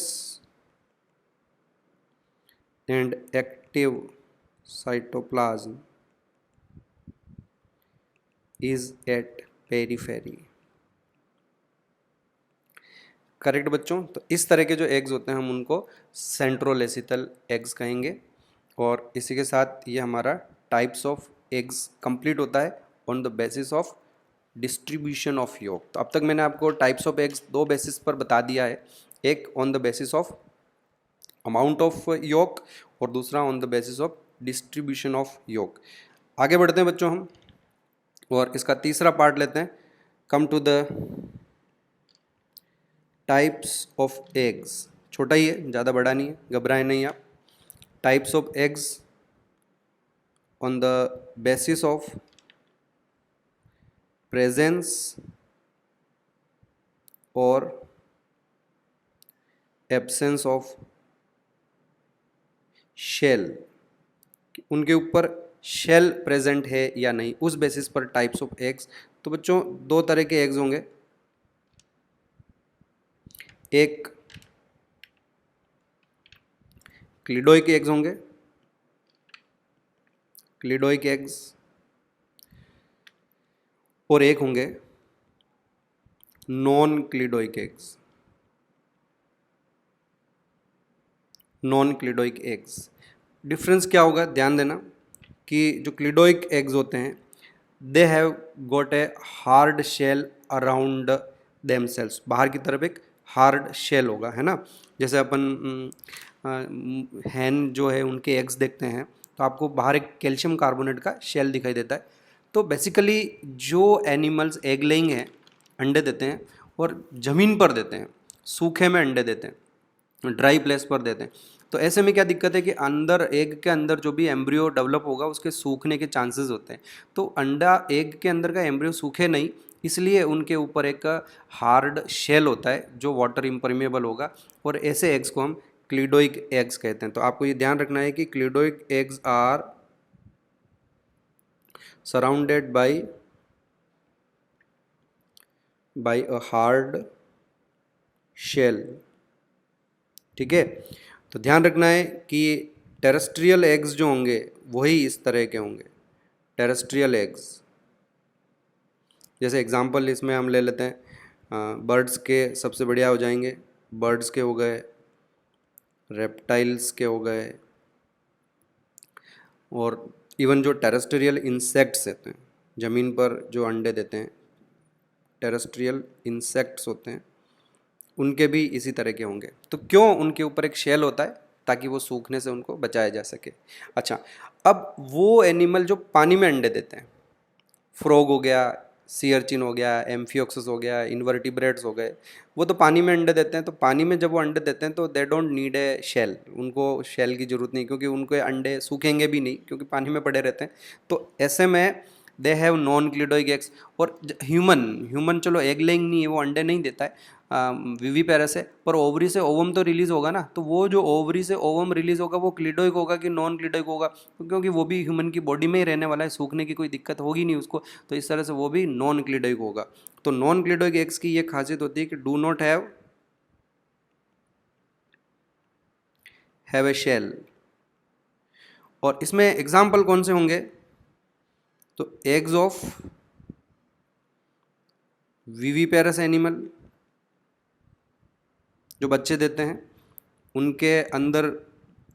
and active cytoplasm is at periphery. Correct बच्चों, तो इस तरह के जो एग्स होते हैं हम उनको सेंट्रोलेसिथल एग्स कहेंगे। और इसी के साथ ये हमारा टाइप्स ऑफ एग्स कंप्लीट होता है on the basis of distribution of yolk. तो अब तक मैंने आपको टाइप्स ऑफ एग्स दो बेसिस पर बता दिया है, एक on the basis of amount of yolk और दूसरा on the basis of distribution of yolk. आगे बढ़ते हैं बच्चों हम, और इसका तीसरा पार्ट लेते हैं। Come to the types of eggs, छोटा ही है, ज़्यादा बड़ा नहीं है, घबराएं नहीं आप। Types of eggs on the basis of presence और एब्सेंस ऑफ शेल, उनके ऊपर शेल प्रेजेंट है या नहीं, उस बेसिस पर टाइप्स ऑफ एग्स। तो बच्चों दो तरह के एग्स होंगे, एक क्लिडोइक एग्स होंगे, क्लिडोइक एग्स, और एक होंगे non cleidoic eggs, non cleidoic eggs. Difference क्या होगा, ध्यान देना कि जो क्लिडोइक एग्स होते हैं they have got a hard shell around themselves, बाहर की तरफ एक हार्ड शेल होगा, है ना। जैसे अपन हैन जो है उनके एग्स देखते हैं तो आपको बाहर एक कैल्शियम कार्बोनेट का शेल दिखाई देता है। तो बेसिकली जो एनिमल्स एग लेइंग हैं, अंडे देते हैं और ज़मीन पर देते हैं, सूखे में अंडे देते हैं, ड्राई प्लेस पर देते हैं, तो ऐसे में क्या दिक्कत है कि अंदर एग के अंदर जो भी एम्ब्रियो डेवलप होगा उसके सूखने के चांसेस होते हैं। तो अंडा एग के अंदर का एम्ब्रियो सूखे नहीं, इसलिए उनके ऊपर एक हार्ड शेल होता है जो वाटर इम्परमेबल होगा, और ऐसे एग्स को हम क्लिडोइक एग्स कहते हैं। तो आपको ये ध्यान रखना है कि cleidoic eggs are surrounded by a hard shell, ठीक है। तो ध्यान रखना है कि टेरेस्ट्रियल एग्स जो होंगे वही इस तरह के होंगे, टेरेस्ट्रियल एग्स। जैसे एग्जांपल इसमें हम ले लेते हैं, बर्ड्स के सबसे बढ़िया हो जाएंगे, बर्ड्स के हो गए, रेप्टाइल्स के हो गए, और इवन जो टेरेस्ट्रियल इंसेक्ट्स होते हैं, ज़मीन पर जो अंडे देते हैं, टेरेस्ट्रियल इंसेक्ट्स होते हैं, उनके भी इसी तरह के होंगे। तो क्यों उनके ऊपर एक शेल होता है, ताकि वो सूखने से उनको बचाया जा सके। अच्छा, अब वो एनिमल जो पानी में अंडे देते हैं, फ्रॉग हो गया, सी अर्चिन हो गया, एम्फियोक्सस हो गया, इन्वर्टिब्रेट्स हो गए, वो तो पानी में अंडे देते हैं। तो पानी में जब वो अंडे देते हैं तो they don't need a shell, उनको शेल की ज़रूरत नहीं, क्योंकि उनके अंडे सूखेंगे भी नहीं क्योंकि पानी में पड़े रहते हैं। तो ऐसे में they have non cleidoic eggs. और ह्यूमन चलो एग लेइंग नहीं है, वो अंडे नहीं देता है, विवीपेरस है, पर ओवरी से ओवम तो रिलीज होगा ना। तो वो जो ओवरी से ओवम रिलीज होगा वो क्लिडोइक होगा कि नॉन क्लिडोइक होगा, क्योंकि वो भी ह्यूमन की बॉडी में ही रहने वाला है, सूखने की कोई दिक्कत होगी नहीं उसको। तो इस तरह से वो भी नॉन क्लिडोइक होगा। तो नॉन क्लिडोइक एग्स की ये खासियत होती है कि do not have a shell. और इसमें एग्जाम्पल कौन से होंगे? तो एग्स ऑफ विवीपेरस एनिमल जो बच्चे देते हैं, उनके अंदर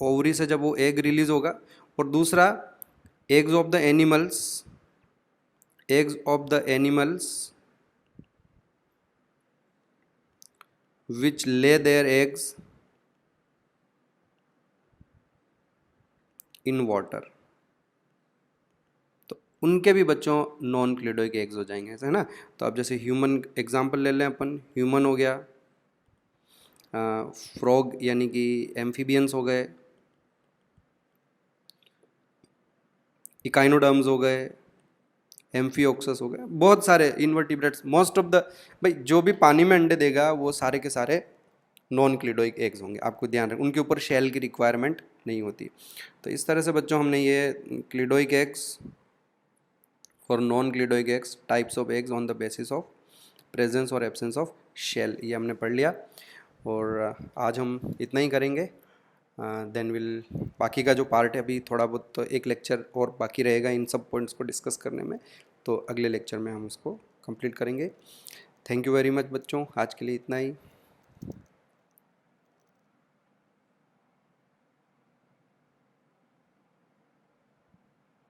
ओवरी से जब वो एग रिलीज होगा। और दूसरा eggs of the animals which lay their eggs in water. तो उनके भी बच्चों नॉन क्लिडोइक एग्स हो जाएंगे, ऐसा है ना। तो अब जैसे ह्यूमन एग्जांपल ले लें अपन, ह्यूमन हो गया, फ्रॉग यानी कि एम्फीबियंस हो गए, इकाइनोडर्म्स हो गए, एम्फियोक्सस हो गए, बहुत सारे इन्वर्टिब्रेट्स। मोस्ट ऑफ द भाई जो भी पानी में अंडे देगा वो सारे के सारे नॉन क्लिडोइक एग्स होंगे। आपको ध्यान रखें, उनके ऊपर शेल की रिक्वायरमेंट नहीं होती। तो इस तरह से बच्चों हमने ये क्लिडोइक एग्स और non cleidoic eggs, types of eggs on the basis of presence और एब्सेंस ऑफ शेल, ये हमने पढ़ लिया। और आज हम इतना ही करेंगे। देन विल बाकी का जो पार्ट है, अभी थोड़ा बहुत तो एक लेक्चर और बाकी रहेगा इन सब पॉइंट्स को डिस्कस करने में, तो अगले लेक्चर में हम उसको कंप्लीट करेंगे। थैंक यू वेरी मच बच्चों, आज के लिए इतना ही।